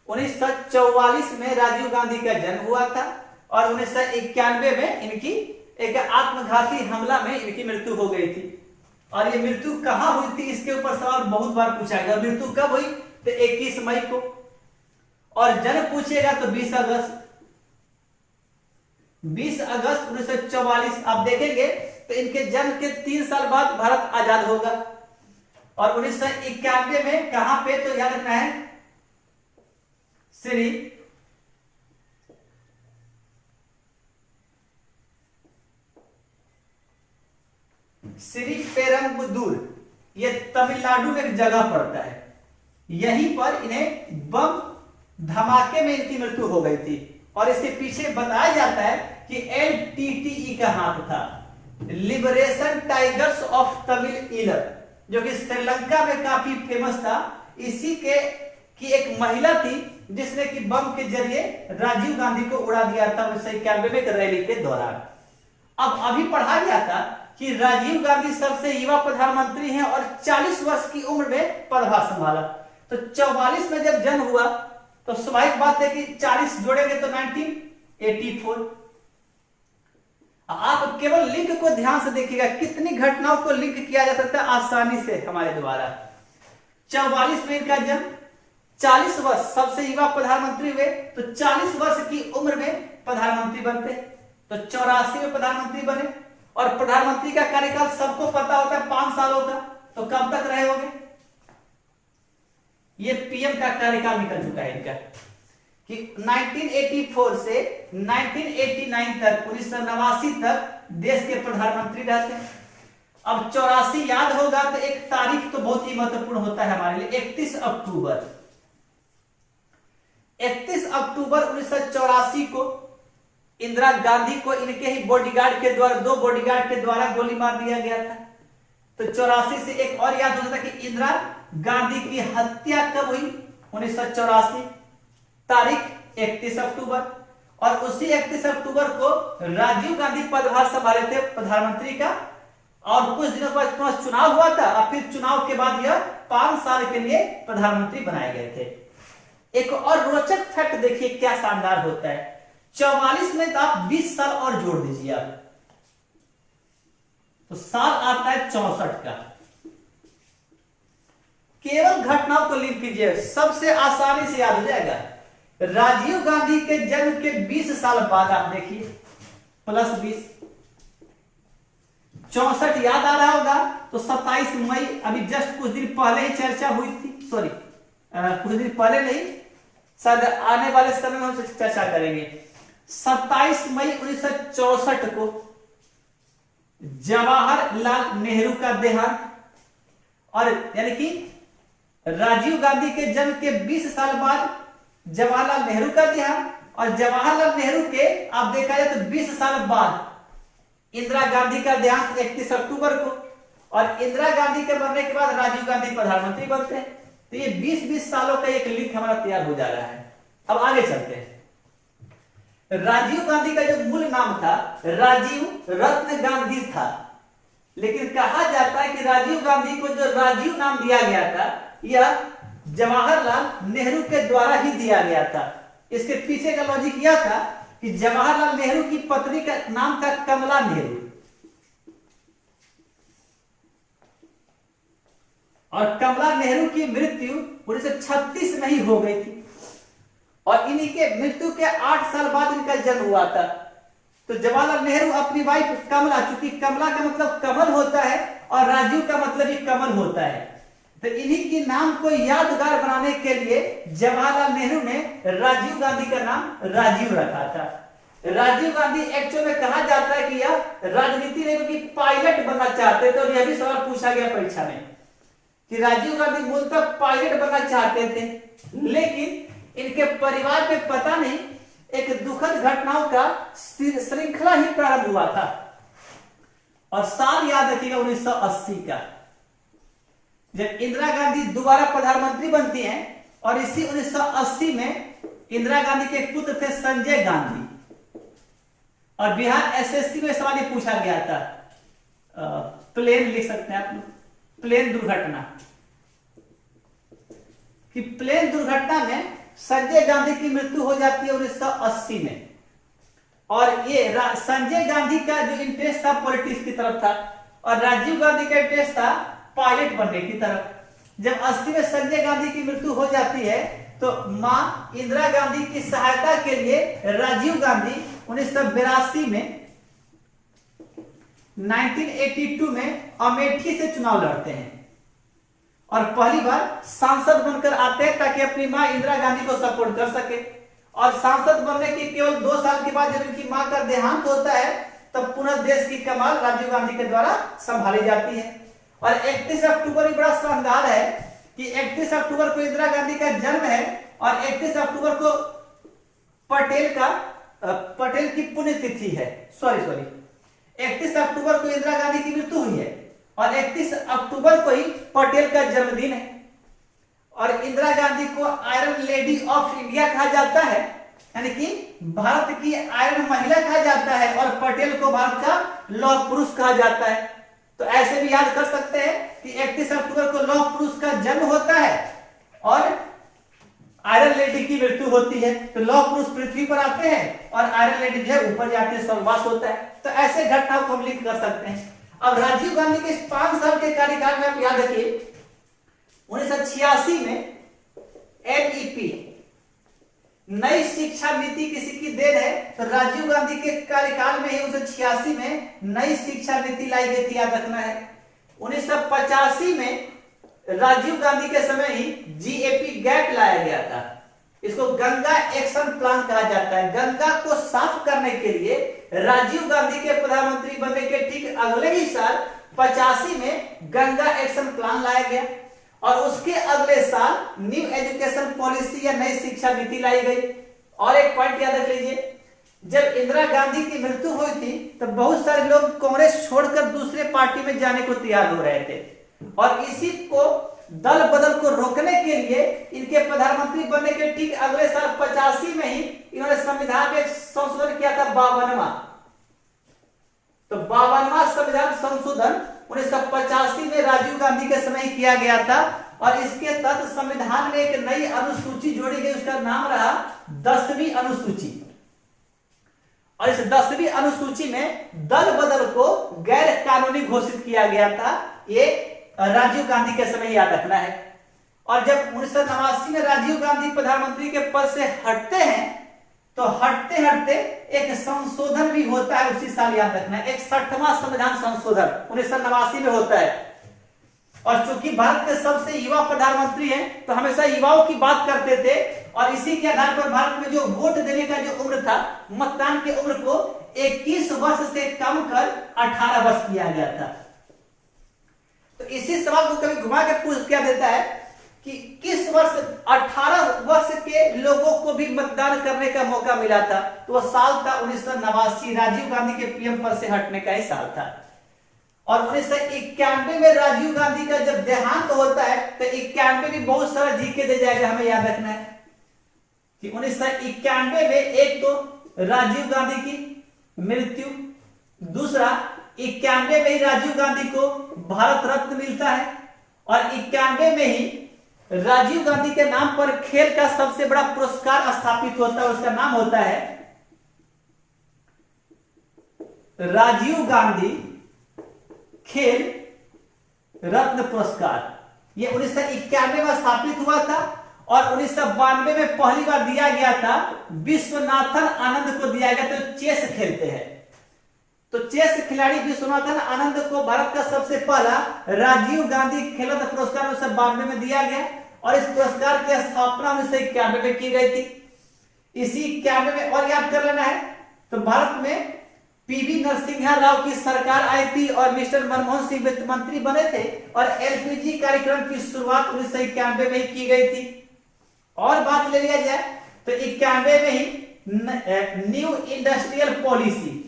1944 में राजीव गांधी का जन्म हुआ था और 1991 में इनकी एक आत्मघाती हमला में इनकी मृत्यु हो गई थी। और ये मृत्यु कहां हुई थी इसके ऊपर सवाल बहुत बार पूछा गया। मृत्यु कब हुई तो 21 मई को। और जन्म पूछेगा तो 20 अगस्त 1944। आप देखेंगे तो इनके जन्म के 3 साल बाद भारत आजाद होगा। और 1991 में कहां पे तो याद रखना है श्री पेरम्बदूर, ये तमिलनाडु में एक जगह पड़ता है। यहीं पर इन्हें बम धमाके में इनकी मृत्यु हो गई थी। और इसके पीछे बताया जाता है कि LTTE का हाथ था, लिबरेशन टाइगर्स ऑफ तमिल ईलर, जो कि श्रीलंका में काफी फेमस था। इसी के की एक महिला थी जिसने कि बम के जरिए राजीव गांधी को उड़ा दिया था 1991 में एक रैली के दौरान। अब अभी पढ़ा गया था कि राजीव गांधी सबसे युवा प्रधानमंत्री हैं और 40 वर्ष की उम्र में पदभार संभाला। तो 44 में जब जन्म हुआ तो स्वाभाविक बात है कि 40 जोड़ेंगे तो 1984। आप केवल लिंक को ध्यान से देखिएगा, कितनी घटनाओं को लिंक किया जा सकता है आसानी से हमारे द्वारा। 44 में इनका जन्म, 40 वर्ष सबसे युवा प्रधानमंत्री हुए तो 40 वर्ष की उम्र में प्रधानमंत्री बनते, तो 84 में प्रधानमंत्री बने। और प्रधानमंत्री का कार्यकाल सबको पता होता है 5 सालों का, तो कब तक रहे होंगे। ये पीएम का कार्यकाल निकल चुका है इनका कि 1984 से 1989 तक 1989 तक देश के प्रधानमंत्री रहते हैं। अब 84 याद होगा तो एक तारीख तो बहुत ही महत्वपूर्ण होता है हमारे लिए, 31 अक्टूबर। 31 अक्टूबर 1984 को इंदिरा गांधी को इनके ही बॉडीगार्ड के द्वारा, 2 बॉडीगार्ड के द्वारा गोली मार दिया गया था। तो 84 से एक और याद होता था कि इंदिरा गांधी की हत्या कब हुई, 1984 तारीख 31 अक्टूबर। और उसी 31 अक्टूबर को राजीव गांधी पदभार संभाले थे प्रधानमंत्री का, और कुछ दिनों बाद चुनाव हुआ था और फिर चुनाव के बाद यह 5 साल के लिए प्रधानमंत्री बनाए गए थे। एक और रोचक फैक्ट देखिए क्या शानदार होता है, 44 में तो आप 20 साल और जोड़ दीजिए आप, तो साल आता है 64 का। केवल घटनाओं को लिख कीजिए, सबसे आसानी से याद हो जाएगा। राजीव गांधी के जन्म के 20 साल बाद आप देखिए, प्लस 20, 64 याद आ रहा होगा तो 27 मई, अभी जस्ट कुछ दिन पहले ही चर्चा हुई थी, सॉरी कुछ दिन पहले नहीं, शायद आने वाले समय में हम चर्चा करेंगे। 27 मई 1964 को जवाहरलाल नेहरू का देहांत, और यानी कि राजीव गांधी के जन्म के 20 साल बाद जवाहरलाल नेहरू का देहांत, और जवाहरलाल नेहरू के आप देखा जाए तो 20 साल बाद इंदिरा गांधी का देहांत 31 अक्टूबर को, और इंदिरा गांधी के मरने के बाद राजीव गांधी प्रधानमंत्री बनते हैं। तो ये 20-20 सालों का एक लिंक हमारा तैयार हो जा रहा है। अब आगे चलते हैं। राजीव गांधी का जो मूल नाम था राजीव रत्न गांधी था, लेकिन कहा जाता है कि राजीव गांधी को जो राजीव नाम दिया गया था यह जवाहरलाल नेहरू के द्वारा ही दिया गया था। इसके पीछे का लॉजिक यह था कि जवाहरलाल नेहरू की पत्नी का नाम था कमला नेहरू, और कमला नेहरू की मृत्यु 1936 में ही हो गई थी, और इन्हीं के मृत्यु के 8 साल बाद इनका जन्म हुआ था। तो जवाहरलाल नेहरू अपनी वाइफ कमला, चूंकि कमला का मतलब कमल होता है और राजीव का मतलब ही कमल होता है, तो इन्हीं के नाम को यादगार बनाने के लिए जवाहरलाल नेहरू ने राजीव गांधी का नाम राजीव रखा था। राजीव गांधी एक्चुअल में कहा जाता है कि यह राजनीति में क्योंकि पायलट बनना चाहते थे, और यह भी सवाल पूछा गया परीक्षा में कि राजीव गांधी मूलतः पायलट बनना चाहते थे, लेकिन इनके परिवार में पता नहीं एक दुखद घटनाओं का श्रृंखला ही प्रारंभ हुआ था। और साल याद रखिएगा 1980 का, जब इंदिरा गांधी दोबारा प्रधानमंत्री बनती हैं, और इसी 1980 में इंदिरा गांधी के पुत्र थे संजय गांधी, और बिहार एसएससी में सवाल ये पूछा गया था, प्लेन लिख सकते हैं आप, प्लेन दुर्घटना, कि प्लेन दुर्घटना में संजय गांधी की मृत्यु हो जाती है 1980 में, और ये संजय गांधी का जो इंटरेस्ट था पॉलिटिक्स की तरफ था, और राजीव गांधी का इंटरेस्ट था पायलट बनने की तरफ। जब 80 में संजय गांधी की मृत्यु हो जाती है तो मां इंदिरा गांधी की सहायता के लिए राजीव गांधी 1982 में 1982 में अमेठी से चुनाव लड़ते हैं, और पहली बार सांसद बनकर आते हैं ताकि अपनी मां इंदिरा गांधी को सपोर्ट कर सके। और सांसद बनने के केवल 2 साल के बाद जब इनकी मां का देहांत होता है तब पुनः देश की कमान राजीव गांधी के द्वारा संभाली जाती है। और 31 अक्टूबर भी बड़ा शानदार है कि 31 अक्टूबर को इंदिरा गांधी का जन्म है, और 31 अक्टूबर को पटेल की पुण्यतिथि है, सॉरी 31 अक्टूबर को इंदिरा गांधी की मृत्यु हुई है, और 31 अक्टूबर को ही पटेल का जन्मदिन है। और इंदिरा गांधी को आयरन लेडी ऑफ इंडिया कहा जाता है, यानी कि भारत की आयरन महिला कहा जाता है, और पटेल को भारत का लौह पुरुष कहा जाता है। तो ऐसे भी याद कर सकते हैं कि 31 अक्टूबर को लौह पुरुष का जन्म होता है और आयरन लेडी की मृत्यु होती है। तो लौह पुरुष पृथ्वी पर आते हैं और आयरन लेडी जो है ऊपर जाते हैं, स्वर्गवास होता है। तो ऐसे घटनाओं को हम लिंक कर सकते हैं। अब राजीव गांधी के 5 साल के कार्यकाल में आप याद रखिए 1986 में एनईपी नई शिक्षा नीति किसी की देन है, तो राजीव गांधी के कार्यकाल में ही 1986 में नई शिक्षा नीति लाई गई थी, याद रखना है। 1985 में राजीव गांधी के समय ही जीएपी गैप लाया गया था। इसको गंगा एक्शन प्लान कहा जाता है। गंगा को साफ करने के लिए राजीव गांधी के प्रधानमंत्री बनने के ठीक अगले ही साल 85 में गंगा एक्शन प्लान लाया गया और उसके अगले साल न्यू एजुकेशन पॉलिसी या नई शिक्षा नीति लाई गई। और एक पॉइंट याद रख लीजिए, जब इंदिरा गांधी की मृत्यु हुई थी तब बहुत सारे लोग कांग्रेस छोड़कर दूसरे पार्टी में जाने को तैयार हो रहे थे और इसी को दल बदल को रोकने के लिए इनके प्रधानमंत्री बनने के ठीक अगले साल 85 में ही इन्होंने संविधान में संशोधन किया था 52वां। तो 52वां संविधान संशोधन 1985 में राजीव गांधी के समय किया गया था और इसके तहत संविधान में एक नई अनुसूची जोड़ी गई, उसका नाम रहा 10वीं अनुसूची। और इस 10वीं अनुसूची में दल बदल को गैर कानूनी घोषित किया गया था। ये राजीव गांधी के समय याद रखना है। और जब 1989 में राजीव गांधी प्रधानमंत्री के पद से हटते हैं तो हटते हटते एक संशोधन भी होता है उसी साल, याद रखना है, 61वां संविधान संशोधन 1989 में होता है। और चूंकि भारत के सबसे युवा प्रधानमंत्री हैं तो हमेशा युवाओं की बात करते थे और इसी के आधार पर भारत में जो वोट देने का जो उम्र था, मतदान की उम्र को 21 वर्ष से कम कर 18 वर्ष किया गया था। तो इसी सवाल को कभी घुमा के पूछ क्या देता है कि किस वर्ष 18 वर्ष के लोगों को भी मतदान करने का मौका मिला था, तो वह साल था 1989, राजीव गांधी के पीएम पद से हटने का ही साल था। और 1991 में राजीव गांधी का जब देहांत होता है तो 91 भी बहुत सारा जीके दे जाएगा, हमें याद रखना है कि 1991 में एक तो राजीव गांधी की मृत्यु, दूसरा 91 में ही राजीव गांधी को भारत रत्न मिलता है और 91 में ही राजीव गांधी के नाम पर खेल का सबसे बड़ा पुरस्कार स्थापित होता है, उसका नाम होता है राजीव गांधी खेल रत्न पुरस्कार। यह 1991 में स्थापित हुआ था और 1992 में पहली बार दिया गया था विश्वनाथन आनंद को दिया गया। तो चेस खेलते हैं तो चेस खिलाड़ी विश्वनाथन आनंद को भारत का सबसे पहला राजीव गांधी खेल रत्न पुरस्कार 1992 में दिया गया और इस पुरस्कार की स्थापना 1991 में की गई थी। इसी 91 में और याद कर लेना है तो भारत में पीवी नरसिम्हा राव की सरकार आई थी और मिस्टर मनमोहन सिंह वित्त मंत्री बने थे और एलपीजी कार्यक्रम की शुरुआत 1991 में ही की गई थी। और बात ले लिया जाए तो 91 में ही न्यू इंडस्ट्रियल पॉलिसी,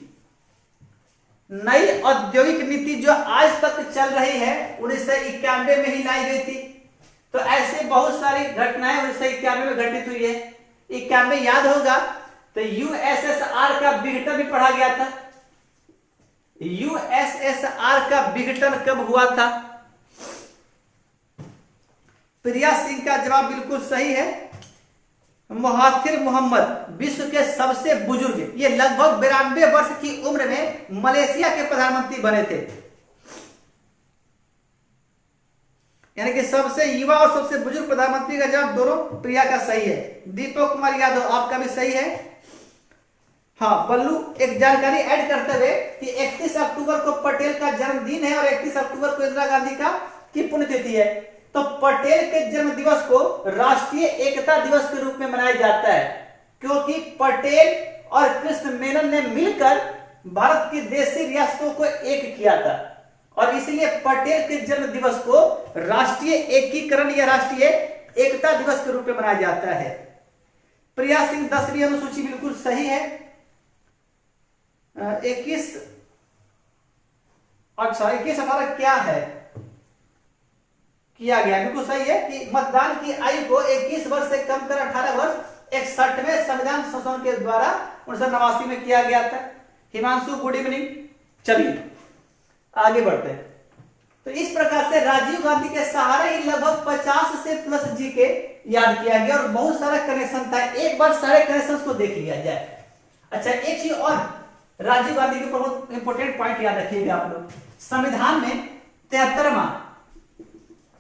नई औद्योगिक नीति जो आज तक चल रही है 1991 में ही लाई गई थी। तो ऐसे बहुत सारी घटनाएं 1991 में घटित हुई है। 91 याद होगा तो यूएसएसआर का विघटन भी पढ़ा गया था। यूएसएसआर का विघटन कब हुआ था? प्रिया सिंह का जवाब बिल्कुल सही है। महाथिर मोहम्मद विश्व के सबसे बुजुर्ग, ये लगभग 92 वर्ष की उम्र में मलेशिया के प्रधानमंत्री बने थे। यानी कि सबसे युवा और सबसे बुजुर्ग प्रधानमंत्री का जवाब दोनों प्रिया का सही है। दीपक कुमार यादव आपका भी सही है। हाँ बल्लू, एक जानकारी ऐड करते हुए कि 31 अक्टूबर को पटेल का जन्मदिन है और 31 अक्टूबर को इंदिरा गांधी की पुण्यतिथि है। तो पटेल के जन्म दिवस को राष्ट्रीय एकता दिवस के रूप में मनाया जाता है क्योंकि पटेल और कृष्ण मेनन ने मिलकर भारत की देशी रियासतों को एक किया था और इसलिए पटेल के जन्म दिवस को राष्ट्रीय एकीकरण या राष्ट्रीय एकता दिवस के रूप में मनाया जाता है। प्रिया सिंह 10वीं अनुसूची बिल्कुल सही है। 21 18 क्या है किया गया, बिल्कुल सही है कि मतदान की आयु को 21 वर्ष से कम कर 18 वर्ष 61वें संविधान संशोधन के द्वारा 1989 में किया गया था। Himanshu good evening. चलिए आगे बढ़ते हैं। तो इस प्रकार से राजीव गांधी के सहारे ही लगभग 50 से प्लस जी के याद किया गया और बहुत सारा कनेक्शन था। एक बार सारे कनेक्शंस को देख लिया जाए। अच्छा एक चीज और, राजीव गांधी के प्रमुख इंपोर्टेंट पॉइंट याद रखिएगा आप लोग। संविधान में 73वां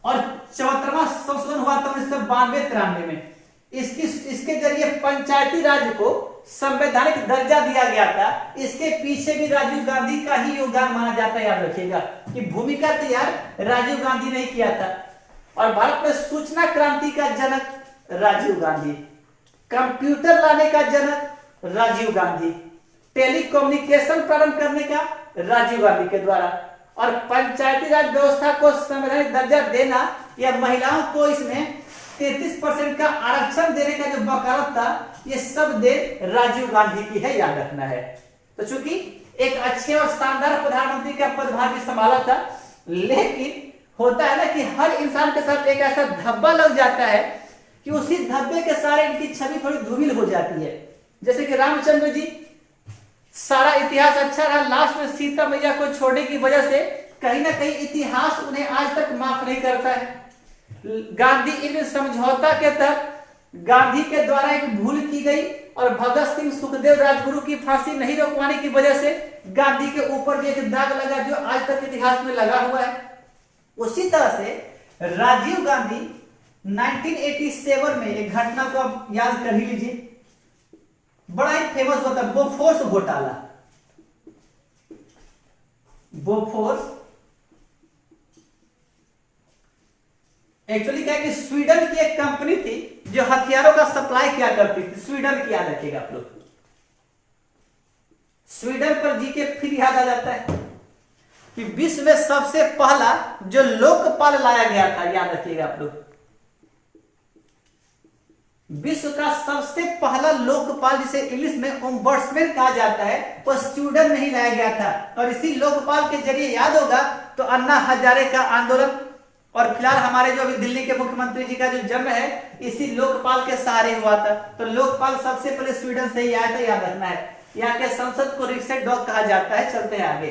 और 74वां संशोधन हुआ था 1992-93 में। इसके जरिए पंचायती राज को संवैधानिक दर्जा दिया गया था। इसके पीछे भी राजीव गांधी का ही योगदान माना जाता है। याद रखिएगा कि भूमिका तैयार राजीव गांधी ने किया था। और भारत में सूचना क्रांति का जनक राजीव गांधी, कंप्यूटर लाने का जनक राजीव गांधी, टेलीकम्युनिकेशन प्रारंभ करने का राजीव गांधी के द्वारा, और पंचायती राज व्यवस्था को संवैधानिक दर्जा देना या महिलाओं को इसमें 33% का आरक्षण देने का जो वकालत था, ये सब देन राजीव गांधी की है, याद रखना है। तो चूंकि एक अच्छे और शानदार प्रधानमंत्री का पदभार भी संभाला था, लेकिन होता है ना कि हर इंसान के साथ एक ऐसा धब्बा लग जाता है कि उसी धब्बे के सारे इनकी छवि थोड़ी धूमिल हो जाती है। जैसे कि रामचंद्र जी, सारा इतिहास अच्छा रहा, लास्ट में सीता मैया को छोड़ने की वजह से कहीं ना कहीं इतिहास उन्हें आज तक माफ नहीं करता है। गांधी इन समझौता के तहत गांधी के द्वारा एक भूल की गई और भगत सिंह सुखदेव राजगुरु की फांसी नहीं रोकवाने की वजह से गांधी के ऊपर भी एक दाग लगा जो आज तक इतिहास में लगा हुआ है। उसी तरह से राजीव गांधी 1987 में एक घटना को आप याद कर ही लीजिए, बड़ा ही फेमस होता है बोफोर्स घोटाला। बोफोर्स एक्चुअली क्या है कि स्वीडन की एक कंपनी थी जो हथियारों का सप्लाई किया करती थी। स्वीडन की याद रखिएगा आप लोग, स्वीडन पर जी के फिर याद आ जाता है कि विश्व में सबसे पहला जो लोकपाल लाया गया था, याद रखिएगा आप लोग, विश्व का सबसे पहला लोकपाल जिसे इंग्लिश में ओम्बड्समैन कहा जाता है, वो स्वीडन में ही लाया गया था। और इसी लोकपाल के जरिए याद होगा तो अन्ना हजारे का आंदोलन और फिलहाल हमारे जो अभी दिल्ली के मुख्यमंत्री जी का जो जन्म है इसी लोकपाल के सहारे हुआ था। तो लोकपाल सबसे पहले स्वीडन से ही आया था, याद रखना है। यहाँ के संसद को रिक्शेट डॉग कहा जाता है। चलते हैं आगे।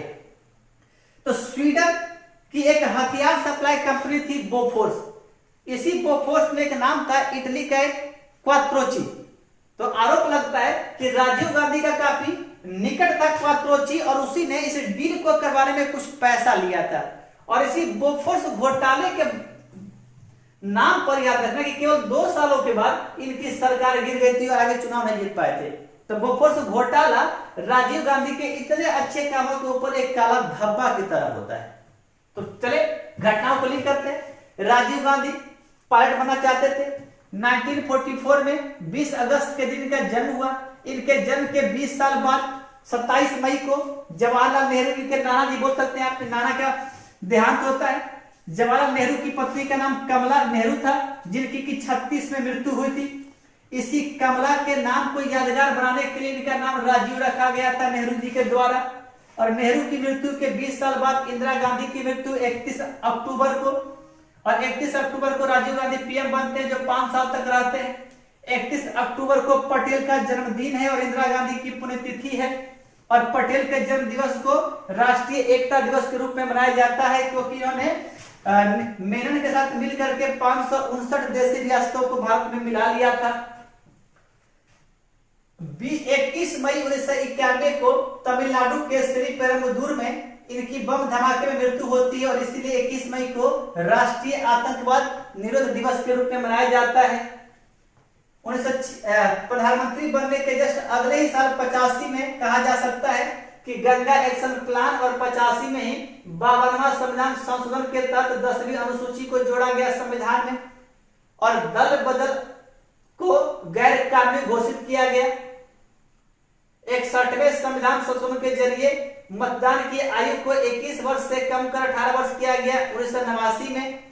तो स्वीडन की एक हथियार सप्लाई कंपनी थी बोफोर्स। इसी बोफोर्स में एक नाम था इटली का क्वात्रोची। तो आरोप लगता है कि राजीव गांधी का काफी निकट था क्वात्रोची और उसी ने इस डील को करवाने में कुछ पैसा लिया था। और इसी बोफोर्स घोटाले के नाम पर याद रखना कि केवल 2 सालों के बाद इनकी सरकार गिर गई थी और आगे चुनाव नहीं जीत पाए थे। तो बोफोर्स घोटाला राजीव गांधी के इतने अच्छे कामों के ऊपर एक काला धब्बा की तरह होता है। तो चले घटनाओं को लिंक करते हैं। राजीव गांधी पायलट बनना चाहते थे। 1944 में 20 अगस्त के दिन इनका जन्म हुआ। इनके जन्म के 20 साल बाद 27 मई को जवाहरलाल नेहरू, इनके नाना जी बोल सकते हैं, आपके नाना का देहांत होता है। जवाहरलाल नेहरू की पत्नी का नाम कमला नेहरू था, जिनकी की 36 में मृत्यु हुई थी। इसी कमला के नाम को यादगार बनाने के लिए इनका नाम राजीव रखा गया था नेहरू जी के द्वारा। और नेहरू की मृत्यु के 20 साल बाद इंदिरा गांधी की मृत्यु 31 अक्टूबर को, और 31 अक्टूबर को राजीव गांधी पीएम बनते हैं जो 5 साल तक रहते हैं। 31 अक्टूबर को पटेल का जन्मदिन है और इंदिरा गांधी की पुण्यतिथि है। और पटेल के जन्म दिवस को राष्ट्रीय एकता दिवस के रूप में मनाया जाता है क्योंकि उन्होंने मेनन के साथ मिलकर के 559 देशी रियासतों को भारत में मिला लिया था। 21 मई 1991 को तमिलनाडु के श्रीपेरुम्बदूर में इनकी बम धमाके में मृत्यु होती है और इसीलिए 21 मई को राष्ट्रीय आतंकवाद निरोध दिवस के रूप में मनाया जाता है। प्रधानमंत्री बनने के जस्ट अगले ही साल 85 में कहा जा सकता है कि गंगा एक्शन प्लान और 85 में ही 52वां संविधान संशोधन के तहत 10वीं अनुसूची को जोड़ा गया संविधान में और दल बदल को गैर कानूनी घोषित किया गया। 61वें संविधान संशोधन के जरिए मतदान की आयु को 21 वर्ष से कम कर 18 वर्ष किया गया। 1989 में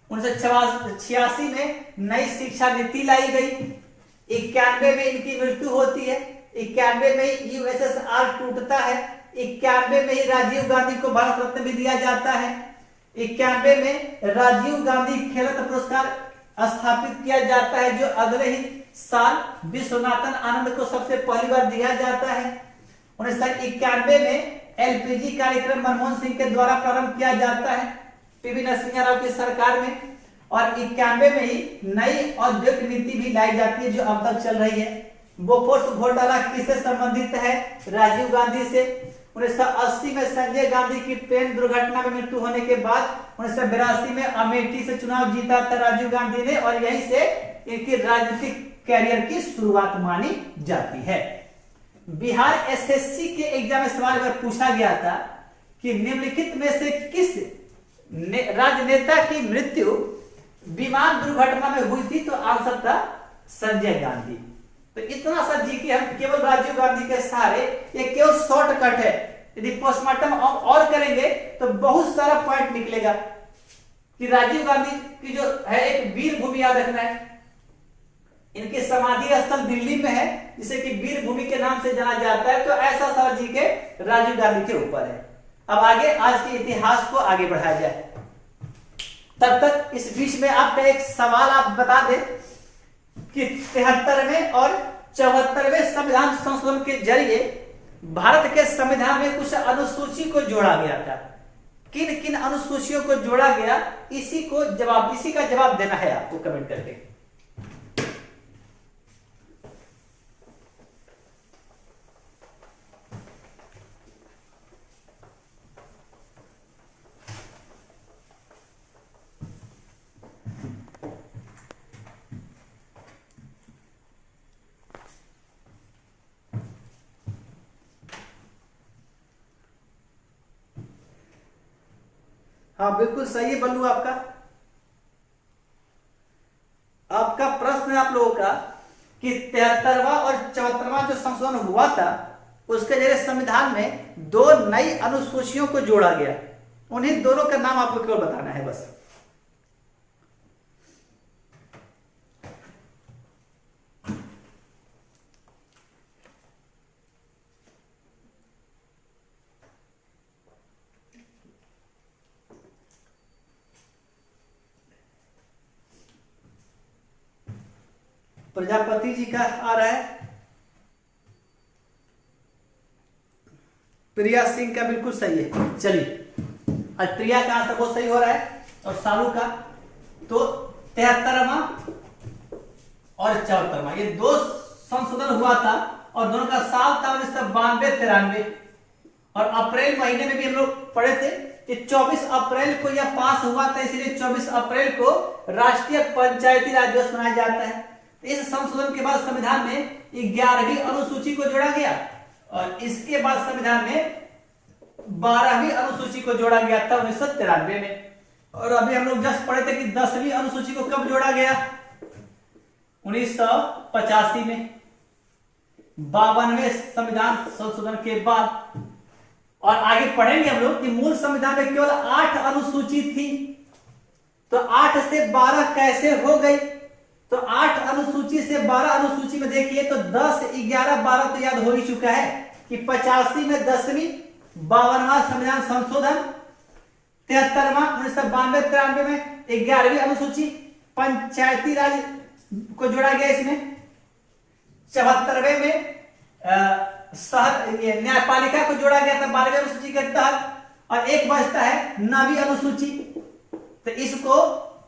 1986 में नई शिक्षा नीति लाई गई। 91 में इनकी मृत्यु होती है। 91 में यूएसएसआर टूटता है। 91 में ही राजीव गांधी को भारत रत्न भी दिया जाता है। 91 में राजीव गांधी खेल रत्न पुरस्कार स्थापित किया जाता है जो अगले ही साल विश्वनाथन आनंद को सबसे पहली बार दिया जाता है। 1991 में एलपीजी कार्यक्रम मनमोहन सिंह के द्वारा प्रारंभ किया जाता है पीवी नरसिम्हा राव की सरकार में। और 91 में ही नई औद्योगिक नीति भी लाई जाती है जो अब तक चल रही है। बोफोर्स घोटाला किससे संबंधित है? राजीव गांधी से। 1980 में संजय गांधी की ट्रेन दुर्घटना में मृत्यु होने के बाद 1982 में अमेठी से चुनाव जीता था राजीव गांधी ने और यहीं से इनकी राजनीतिक कैरियर की शुरुआत मानी जाती है। बिहार एसएससी के एग्जाम में सवाल अगर पूछा गया था कि निम्नलिखित में से किस राजनेता की मृत्यु विमान दुर्घटना में हुई थी, तो आंसर था संजय गांधी। तो इतना सा जी के हम केवल राजीव गांधी के सहारे, ये केवल शॉर्टकट है, यदि पोस्टमार्टम और करेंगे तो बहुत सारा पॉइंट निकलेगा कि राजीव गांधी की जो है एक वीर भूमि याद रखना है, इनके समाधि स्थल दिल्ली में है जिसे कि वीर भूमि के नाम से जाना जाता है। तो ऐसा सवाल जी के राजीव गांधी के ऊपर है। अब आगे आज के इतिहास को आगे बढ़ाया जाए, तब तक इस बीच में आपका एक सवाल आप बता दें कि 73वें और 74वें संविधान संशोधन के जरिए भारत के संविधान में कुछ अनुसूची को जोड़ा गया था। किन किन अनुसूचियों को जोड़ा गया, इसी का जवाब देना है आपको कमेंट करके। हाँ बिल्कुल सही है बल्लू, आपका प्रश्न है आप लोगों का कि 73वां और 74वां जो संशोधन हुआ था उसके जरिए संविधान में दो नई अनुसूचियों को जोड़ा गया। उन्हीं दोनों का नाम आपको केवल बताना है बस। प्रजापति जी का आ रहा है, प्रिया सिंह का बिल्कुल सही है। चलिए आज प्रिया का आंसर बहुत सही हो रहा है और सालू का। तो 73वां और 74वां ये दो संशोधन हुआ था और दोनों का साल था 1992-93 और अप्रैल महीने में भी हम लोग पढ़े थे कि 24 अप्रैल को यह पास हुआ था, इसलिए 24 अप्रैल को राष्ट्रीय पंचायती राज दिवस मनाया जाता है। इस संशोधन के बाद संविधान में 11वीं अनुसूची को जोड़ा गया और इसके बाद संविधान में 12वीं अनुसूची को जोड़ा गया था 1993 में। और अभी हम लोग जस्ट पढ़े थे कि 10वीं अनुसूची को कब जोड़ा गया, 1985 में, 52वें संविधान संशोधन के बाद। और आगे पढ़ेंगे हम लोग कि मूल संविधान में केवल 8 अनुसूची थी, तो 8 से 12 कैसे हो गई। तो 8 अनुसूची से 12 अनुसूची में देखिए तो 10, 11, 12 तो याद हो ही चुका है कि 85 में 10वीं, 52वां संविधान संशोधन, 73वां 1992-93 में 11वीं अनुसूची, पंचायती राज को जोड़ा गया इसमें, 74वें में न्यायपालिका को जोड़ा गया था 12वीं अनुसूची के तहत। और एक बचता है 9वीं अनुसूची, तो इसको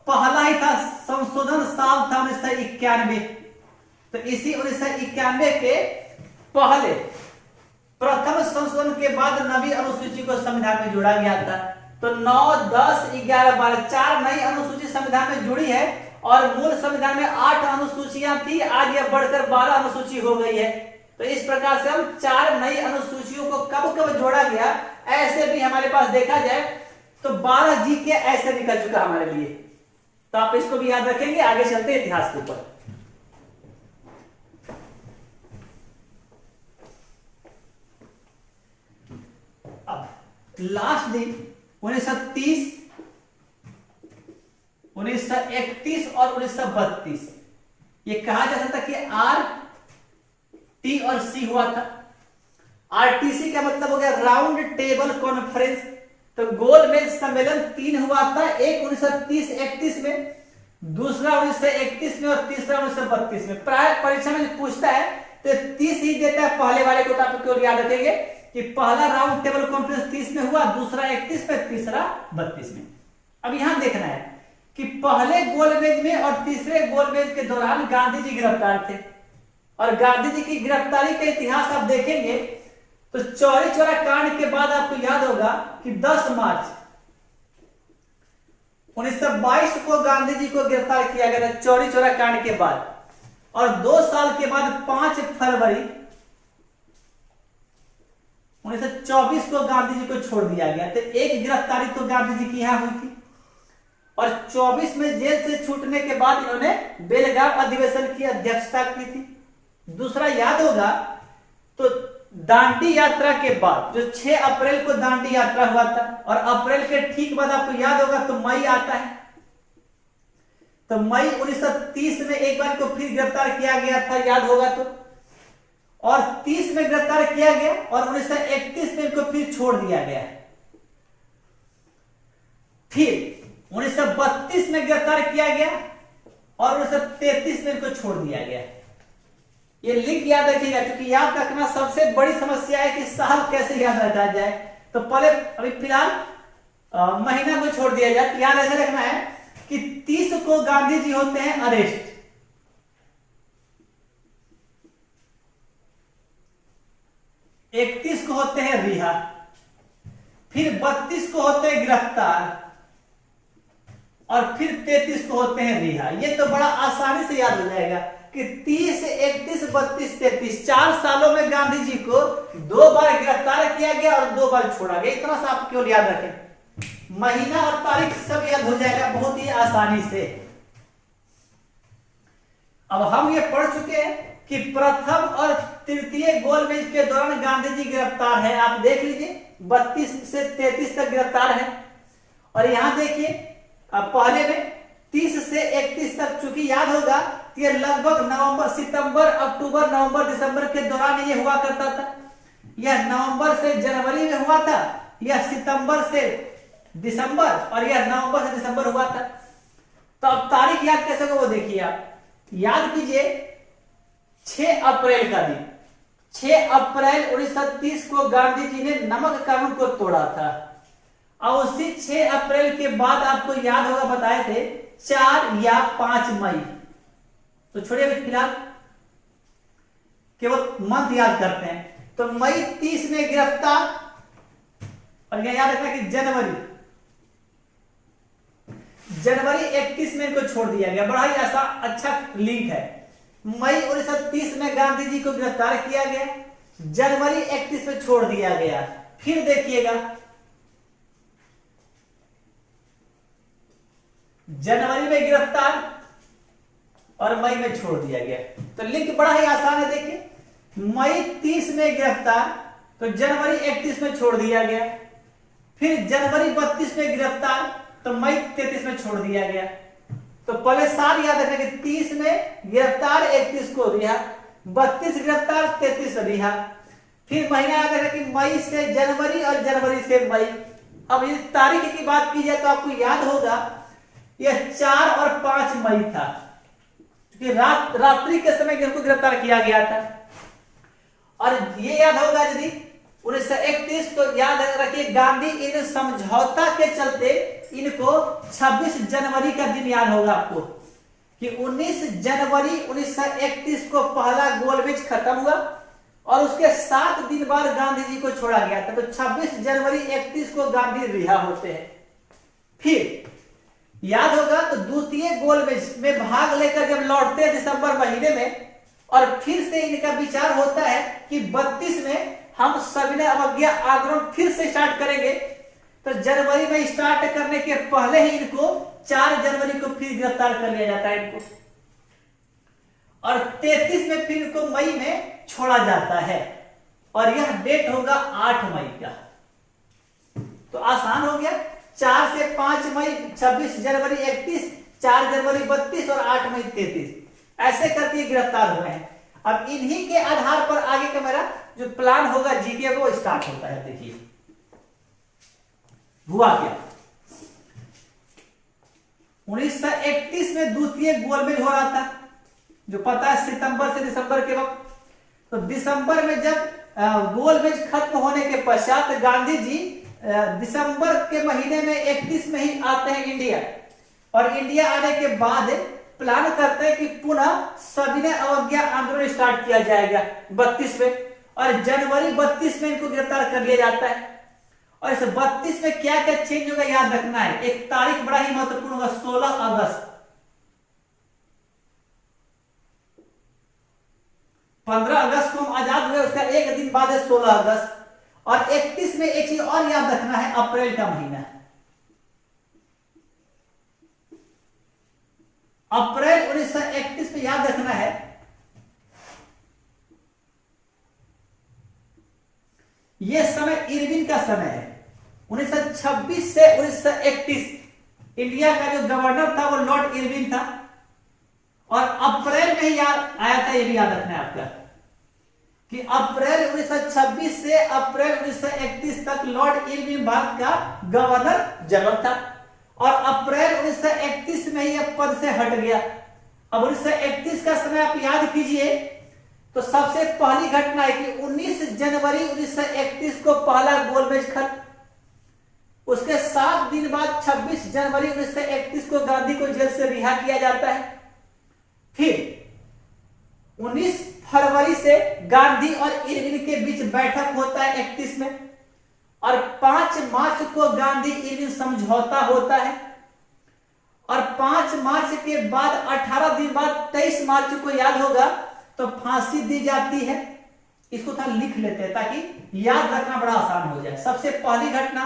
पहला ही था संशोधन साल था 1991। तो इसी 1991 के पहले प्रथम संशोधन के बाद 9वीं अनुसूची को संविधान में जोड़ा गया था। तो 9, 10, 11, 12 4 नई अनुसूची संविधान में जुड़ी है और मूल संविधान में 8 अनुसूचियां थी, आज यह बढ़कर 12 अनुसूची हो गई है। तो इस प्रकार से हम 4 नई अनुसूचियों को कब कब जोड़ा गया, ऐसे भी हमारे पास देखा जाए तो 12 जी के ऐसे निकल चुका हमारे लिए। तो आप इसको भी याद रखेंगे। आगे चलते इतिहास के ऊपर। अब लास्ट दिन 1930, 1931 और 1932 ये कहा जा सकता कि आर, टी और सी हुआ था। आरटीसी का मतलब हो गया राउंड टेबल कॉन्फ्रेंस। तो गोलमेज सम्मेलन 3 हुआ था, एक 1930-31 में, दूसरा 1931 में और तीसरा 1932 में। प्राय परीक्षा में पूछता है तो 30 ही देता है पहले वाले को, तो आप क्यों याद रखेंगे कि पहला राउंड टेबल कॉन्फ्रेंस 30 में हुआ, दूसरा 31 में, तीसरा 32 में। अब यहां देखना है कि पहले गोलमेज में और तीसरे गोलमेज के दौरान गांधी जी गिरफ्तार थे और गांधी जी की गिरफ्तारी का इतिहास आप देखेंगे तो चौरी चौरा कांड के बाद आपको याद होगा कि 10 मार्च 1922 को गांधी जी को गिरफ्तार किया गया था चौरी चौरा कांड के बाद, और 2 साल के बाद 5 फरवरी 1924 को गांधी जी को छोड़ दिया गया। तो एक गिरफ्तारी तो गांधी जी की यहां हुई थी और 24 में जेल से छूटने के बाद इन्होंने बेलगाम अधिवेशन की अध्यक्षता की थी। दूसरा याद होगा तो दांडी यात्रा के बाद, जो 6 अप्रैल को दांडी यात्रा हुआ था, और अप्रैल के ठीक बाद आपको याद होगा तो मई आता है। तो मई 1930 में एक बार को फिर गिरफ्तार किया गया था, याद होगा तो, और 30 में गिरफ्तार किया गया, और 1931 में इनको फिर छोड़ दिया गया। फिर 1932 में गिरफ्तार किया गया, और 1933 में इनको छोड़ दिया गया। ये लिंक याद रखिएगा, क्योंकि याद रखना सबसे बड़ी समस्या है कि साल कैसे याद रखा जाए। तो पहले अभी फिलहाल महीना को छोड़ दिया जाए। याद ऐसे रखना है कि 30 को गांधी जी होते हैं अरेस्ट, 31 को होते हैं रिहा, फिर 32 को होते हैं गिरफ्तार, और फिर 33 को होते हैं रिहा। ये तो बड़ा आसानी से याद हो जाएगा कि 30, 31, 32, 33 4 सालों में गांधी जी को 2 बार गिरफ्तार किया गया और 2 बार छोड़ा गया। इतना सा आप केवल याद रखें, महीना और तारीख सब याद हो जाएगा बहुत ही आसानी से। अब हम ये पढ़ चुके हैं कि प्रथम और तृतीय गोलमेज के दौरान गांधी जी गिरफ्तार है। आप देख लीजिए 32 से 33 तक गिरफ्तार है, और यहां देखिए पहले में 30 से 31 तक, चूंकि याद होगा ये लगभग नवंबर, सितंबर, अक्टूबर, नवंबर, दिसंबर के दौरान ये हुआ करता था। यह नवंबर से जनवरी में हुआ था, यह सितंबर से दिसंबर, और यह नवंबर से दिसंबर हुआ था। तो अब तारीख याद कैसे होगा वो देखिए आप। याद कीजिए 6 अप्रैल का दिन, 6 अप्रैल 1930 को गांधी जी ने नमक कानून को तोड़ा था, और उसी 6 अप्रैल के बाद आपको याद होगा बताए थे 4 या 5 मई। तो छोड़िए फिलहाल केवल मंथ याद करते हैं। तो मई 30 में गिरफ्तार, और यह याद रखना कि जनवरी 31 में इनको छोड़ दिया गया। बड़ा ही ऐसा अच्छा लिंक है। मई 1930 में गांधी जी को गिरफ्तार किया गया, जनवरी 31 में छोड़ दिया गया। फिर देखिएगा जनवरी में गिरफ्तार और मई में छोड़ दिया गया। तो लिंक बड़ा ही आसान है। देखिए मई 30 में गिरफ्तार, तो जनवरी 31 में छोड़ दिया गया, फिर जनवरी 32 में गिरफ्तार, तो मई 33 में छोड़ दिया गया। तो पहले साल याद रखना कि 30 में गिरफ्तार, 31 को रिहा, 32 गिरफ्तार, 33 रिहा। फिर महीना याद रखना कि मई से जनवरी और जनवरी से मई। अब इस तारीख की बात की जाए तो आपको याद होगा यह 4 और 5 मई था, क्योंकि रात्रि के समय इनको गिरफ्तार किया गया था। और ये याद होगा यदि 1931, तो याद रखिए गांधी इन समझौता के चलते इनको 26 जनवरी का दिन याद होगा आपको कि 19 जनवरी 1931 को पहला गोलमेज खत्म हुआ, और उसके 7 दिन बाद गांधी जी को छोड़ा गया था। तो 26 जनवरी 31 को गांधी रिहा होते हैं। फिर याद होगा तो द्वितीय गोलमेज में भाग लेकर जब लौटते हैं दिसंबर महीने में, और फिर से इनका विचार होता है कि 32 में हम सविनय अवज्ञा आंदोलन फिर से स्टार्ट करेंगे। तो जनवरी में स्टार्ट करने के पहले ही इनको 4 जनवरी को फिर गिरफ्तार कर लिया जाता है इनको, और 33 में फिर इनको मई में छोड़ा जाता है, और यह डेट होगा 8 मई का। तो आसान हो गया, 4 से 5 मई 26 जनवरी 31, 4 जनवरी 32 और 8 मई 33, ऐसे करके गिरफ्तार हुए हैं। अब इन्हीं के आधार पर आगे का मेरा जो प्लान होगा जीके वो स्टार्ट होता है। देखिए हुआ क्या, 1931 में द्वितीय गोलमेज हो रहा था, जो पता है सितंबर से दिसंबर के वक्त। तो दिसंबर में जब गोलमेज खत्म होने के पश्चात गांधी जी दिसंबर के महीने में 31 में ही आते हैं इंडिया, और इंडिया आने के बाद प्लान करते हैं कि पुनः सविनय अवज्ञा आंदोलन स्टार्ट किया जाएगा 32 में, और जनवरी 32 में इनको गिरफ्तार कर लिया जाता है। और इस 32 में क्या क्या चेंज होगा याद रखना है। एक तारीख बड़ा ही महत्वपूर्ण होगा, 16 अगस्त। 15 अगस्त को हम आजाद हुए, उसका एक दिन बाद है 16 अगस्त। और 31 में एक चीज और याद रखना है, अप्रैल का महीना। अप्रैल 1931 में याद रखना है ये समय इरविन का समय है। 1926 से 1931 इंडिया का जो गवर्नर था वो लॉर्ड इरविन था, और अप्रैल में ही आया था, ये भी याद रखना है आपका कि अप्रैल 1926 से अप्रैल 1931 तक लॉर्ड इरविन भारत का गवर्नर जनरल था, और अप्रैल 1931 में ही यह पद से हट गया। अब 1931 का समय आप याद कीजिए, तो सबसे पहली घटना है कि 19 जनवरी 1931 को पहला गोलमेज खत्म। उसके 7 दिन बाद 26 जनवरी 1931 को गांधी को जेल से रिहा किया जाता है। फिर 19 फरवरी से गांधी और इरविन के बीच बैठक होता है 31 में, और 5 मार्च को गांधी इरविन समझौता होता है, और 5 मार्च के बाद 18 दिन बाद 23 मार्च को याद होगा तो फांसी दी जाती है। इसको थोड़ा लिख लेते हैं ताकि याद रखना बड़ा आसान हो जाए। सबसे पहली घटना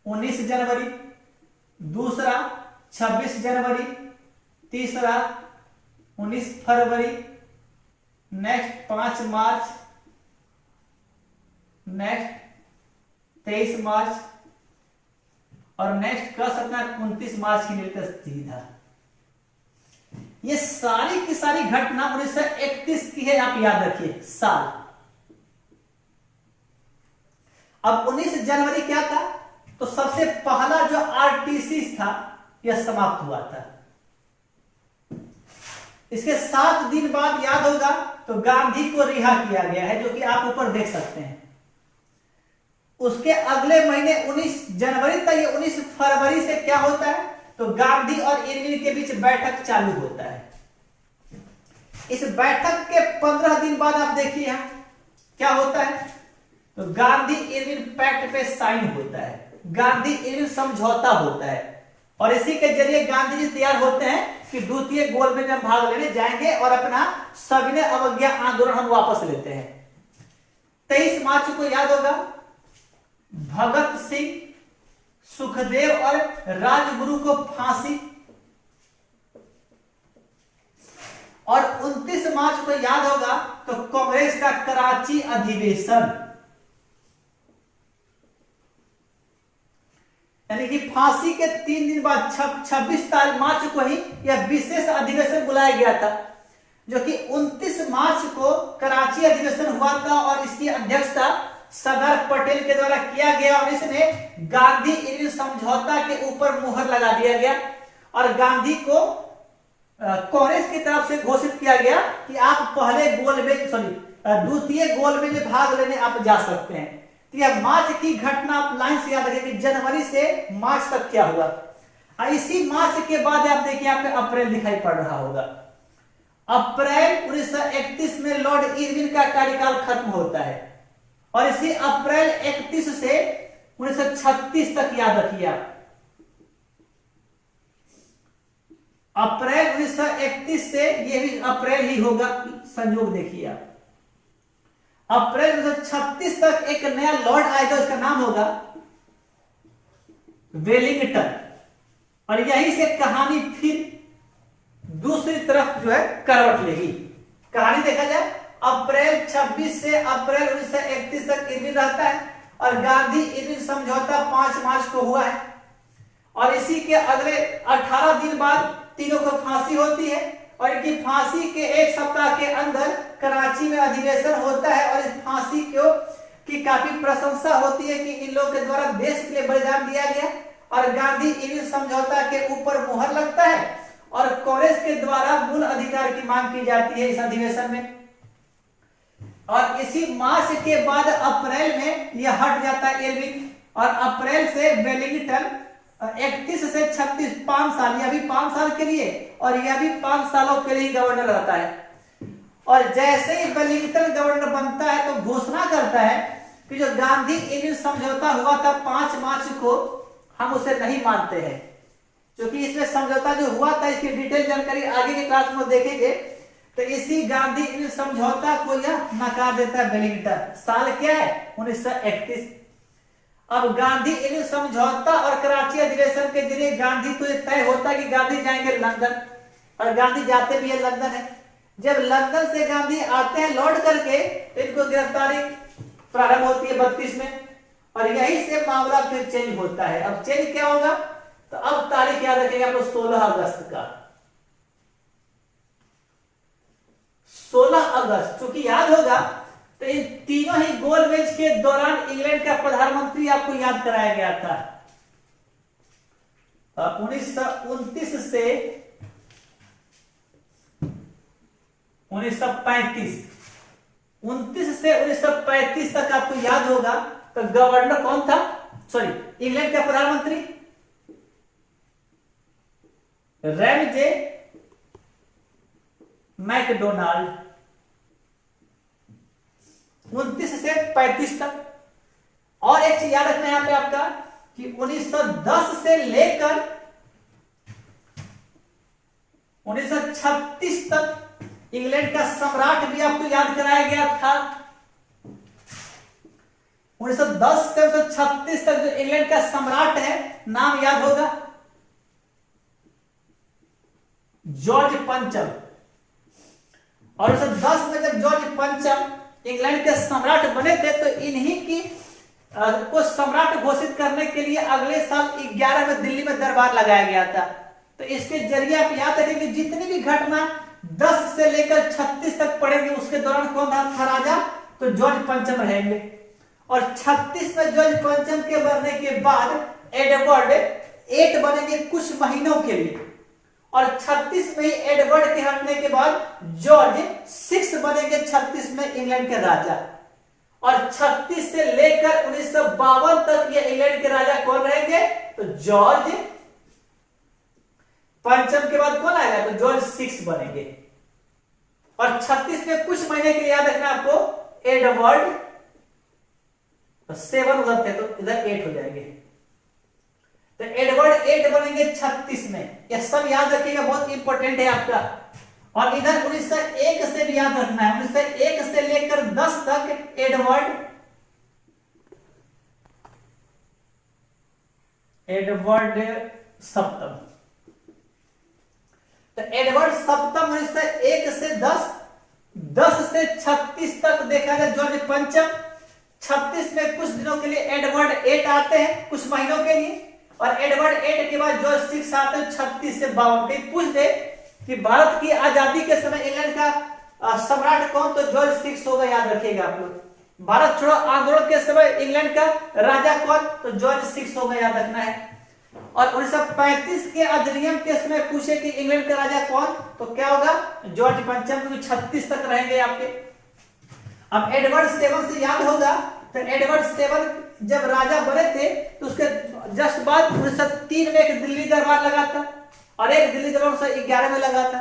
19 जनवरी, दूसरा 26 जनवरी, तीसरा 19 फरवरी, नेक्स्ट 5 मार्च, नेक्स्ट 23 मार्च, और नेक्स्ट कह सकते हैं 29 मार्च की मिलकर सीधा। ये सारी की सारी घटना 1931 की है, आप याद रखिए साल। अब 19 जनवरी क्या था, तो सबसे पहला जो आरटीसी था यह समाप्त हुआ था। इसके 7 दिन बाद याद होगा तो गांधी को रिहा किया गया है, जो कि आप ऊपर देख सकते हैं। उसके अगले महीने 19 जनवरी तक, ये 19 फरवरी से क्या होता है, तो गांधी और इरविन के बीच बैठक चालू होता है। इस बैठक के 15 दिन बाद आप देखिए यहां क्या होता है, तो गांधी इरविन पैक्ट पे साइन होता है, गांधी इरविन समझौता होता है, और इसी के जरिए गांधी जी तैयार होते हैं कि द्वितीय गोलमेज में भाग लेने जाएंगे और अपना सविनय अवज्ञा आंदोलन हम वापस लेते हैं। 23 मार्च को याद होगा भगत सिंह, सुखदेव और राजगुरु को फांसी, और 29 मार्च को याद होगा तो कांग्रेस का कराची अधिवेशन, यानी कि फांसी के 3 दिन बाद 26 मार्च को ही यह विशेष अधिवेशन बुलाया गया था, जो कि 29 मार्च को कराची अधिवेशन हुआ था, और इसकी अध्यक्षता सरदार पटेल के द्वारा किया गया, और इसमें गांधी इरविन समझौता के ऊपर मुहर लगा दिया गया, और गांधी को कांग्रेस की तरफ से घोषित किया गया कि आप पहले द्वितीय गोलमेज में भाग लेने आप जा सकते हैं। तो यह मार्च की घटना आप लाइन से याद रखें कि जनवरी से मार्च तक क्या हुआ। इसी मार्च के बाद आप देखिए यहाँ पे अप्रैल दिखाई पड़ रहा होगा। अप्रैल 1931 में लॉर्ड इरविन का कार्यकाल खत्म होता है, और इसी अप्रैल 31 से 1936 तक याद रखिए आप। अप्रैल 1931 से ये भी अप्रैल ही होगा, संयोग देखिए आप। अप्रैल 1936 तक एक नया लॉर्ड आएगा, उसका नाम होगा वेलिंगटन, और यहीं से कहानी फिर दूसरी तरफ जो है करवट लेगी। कहानी देखा जाए अप्रैल 26 से अप्रैल 1931 तक इरविन रहता है, और गांधी इरविन समझौता 5 मार्च को हुआ है, और इसी के अगले 18 दिन बाद तीनों को फांसी होती है, और इनकी फांसी के 1 सप्ताह के अंदर कराची में अधिवेशन होता है, और इस फांसी की काफी प्रशंसा होती है कि इन लोगों के द्वारा देश के लिए बलिदान दिया गया, और गांधी इरविन समझौता के ऊपर मुहर लगता है, और कांग्रेस के द्वारा मूल अधिकार की मांग की जाती है इस अधिवेशन में। और इसी मार्च के बाद अप्रैल में यह हट जाता है इरविन, और अप्रैल से वेलिंगटन 31 से 36 5 साल, यह भी 5 साल के लिए और यह भी 5 सालों के लिए गवर्नर रहता है। और जैसे ही वेलिंगटन गवर्नर बनता है तो घोषणा करता है कि जो गांधी इरविन समझौता हुआ था 5 मार्च को, हम उसे नहीं मानते हैं, क्योंकि इसमें समझौता जो हुआ था इसकी डिटेल जानकारी आगे के क्लास में देखेंगे। तो इसी गांधी इरविन समझौता को यह नकार देता है वेलिंगटन। साल क्या है 1931। अब गांधी इरविन समझौता और कराची अधिवेशन के जरिए गांधी को तय होता है कि गांधी जाएंगे लंदन, और गांधी जाते भी है लंदन है। जब लंदन से गांधी आते हैं लौट करके, इनको गिरफ्तारी प्रारंभ होती है 32 में, और यही से मामला फिर चेंज होता है। अब चेंज क्या होगा, तो अब तारीख याद रखेंगे आपको 16 अगस्त का। 16 अगस्त, चूंकि याद होगा तो इन तीनों ही गोल मेज के दौरान इंग्लैंड का प्रधानमंत्री आपको याद कराया गया था। 1929 से 1935, 29 से 1935 तक आपको याद होगा तो गवर्नर कौन था, सॉरी इंग्लैंड का प्रधानमंत्री रैमजे मैकडोनाल्ड। 29 से 35 तक। और एक चीज याद रखना है यहां पे आपका कि 1910 से लेकर 1936 तक इंग्लैंड का सम्राट भी आपको याद कराया गया था। 1910 से 1936 तक जो इंग्लैंड का सम्राट है, नाम याद होगा जॉर्ज पंचम। और 1910 में जब जॉर्ज पंचम इंग्लैंड के सम्राट बने थे तो इन्हीं की को सम्राट घोषित करने के लिए अगले साल 11 में दिल्ली में दरबार लगाया गया था। तो इसके जरिए आप याद रखें कि जितनी भी घटना 10 से लेकर 36 तक पड़ेंगे उसके दौरान कौन था राजा, तो जॉर्ज पंचम रहेंगे। और 36 में जॉर्ज पंचम के मरने के बाद एडवर्ड 8 बनेंगे कुछ महीनों के लिए, और 36 में ही एडवर्ड के हटने के बाद जॉर्ज 6 बनेंगे 36 में इंग्लैंड के राजा। और 36 से लेकर 1952 तक ये इंग्लैंड के राजा कौन रहेंगे, तो जॉर्ज पंचम के बाद कौन आएगा, तो जॉर्ज 6 बनेंगे। और 36 में कुछ महीने के लिए याद रखना आपको एडवर्ड 7 उधर थे तो इधर 8 हो जाएंगे, तो एडवर्ड 8 बनेंगे 36 में। यह सब याद रखिएगा, बहुत इंपॉर्टेंट है आपका। और इधर 1901 से भी याद रखना है, 1901 से लेकर 10 तक एडवर्ड सप्तम। तो एडवर्ड सप्तम 1901 से 10 से 36 तक देखा जाए जॉर्ज पंचम। 36 में कुछ दिनों के लिए एडवर्ड 8 आते हैं कुछ महीनों के लिए, और एडवर्ड 8 के बाद जॉर्ज 6 आते हैं 36 से 52। कहीं पूछ दे कि भारत की आजादी के समय इंग्लैंड का सम्राट कौन, तो जॉर्ज 6 होगा, याद रखिएगा आप लोग। भारत छोड़ो आंदोलन के समय इंग्लैंड का राजा कौन, तो जॉर्ज 6 होगा, याद रखना है। और 1935 के अधिनियम के समय पूछे कि इंग्लैंड का राजा कौन, तो क्या होगा, जॉर्ज पंचम, क्योंकि 36 तक रहेंगे आपके। अब एडवर्ड 7 से याद होगा तो एडवर्ड 7 जब राजा बने थे तो उसके जस्ट बाद 1903 में एक दिल्ली दरबार लगा था, और एक दिल्ली दरबार 1911 में लगा था।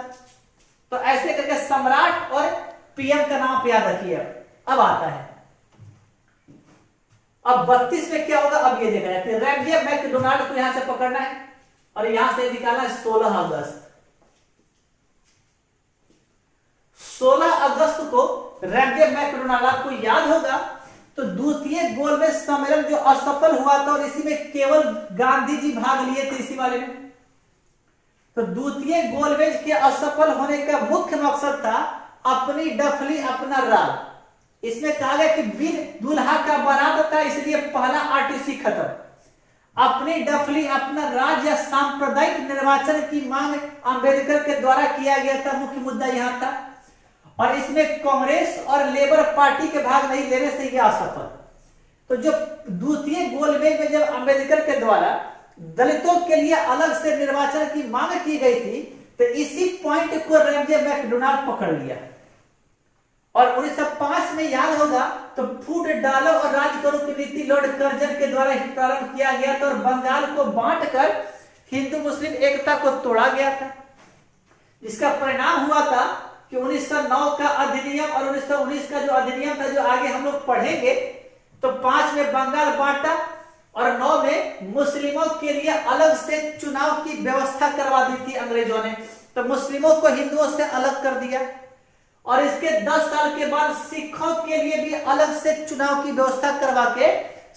तो ऐसे करके सम्राट और पीएम का नाम याद रखिए। अब आता है अब 32 में क्या होगा, अब ये देखा जाए रैमजे मैकडोनाल्ड को यहां से पकड़ना है और यहां से निकालना है 16 अगस्त। 16 अगस्त को रैमजे मैकडोनाल्ड, आपको याद होगा तो द्वितीय गोलमेज सम्मेलन जो असफल हुआ था, और इसी में केवल गांधी जी भाग लिए थे इसी वाले में। तो द्वितीय गोलमेज के असफल होने का मुख्य मकसद था अपनी डफली अपना राज। इसमें कहा गया कि बिन दुल्हा का बारात था, इसलिए पहला आरटीसी खत्म। अपनी डफली अपना राज या सांप्रदायिक निर्वाचन की मांग अंबेडकर के द्वारा किया गया था, मुख्य मुद्दा यहां था। और इसमें कांग्रेस और लेबर पार्टी के भाग नहीं लेने से यह असफल। तो जो द्वितीय गोलमेज में जब अंबेडकर के द्वारा दलितों के लिए अलग से निर्वाचन की मांग की गई थी, तो इसी पॉइंट को रैमजे मैकडोनाल्ड पकड़ लिया। और 1905 में याद होगा तो फूट डालो और राज करो की नीति लॉर्ड कर्जन के द्वारा प्रारंभ किया गया था, और बंगाल को बांटकर हिंदू मुस्लिम एकता को तोड़ा गया था। जिसका परिणाम हुआ था कि 1909 का अधिनियम और 1919 का जो अधिनियम था, जो आगे हम लोग पढ़ेंगे, तो 5 में बंगाल बांटा और 9 में मुस्लिमों के लिए अलग से चुनाव की व्यवस्था करवा दी थी अंग्रेजों ने। तो मुस्लिमों को हिंदुओं से अलग कर दिया, और इसके 10 साल के बाद सिखों के लिए भी अलग से चुनाव की व्यवस्था करवा के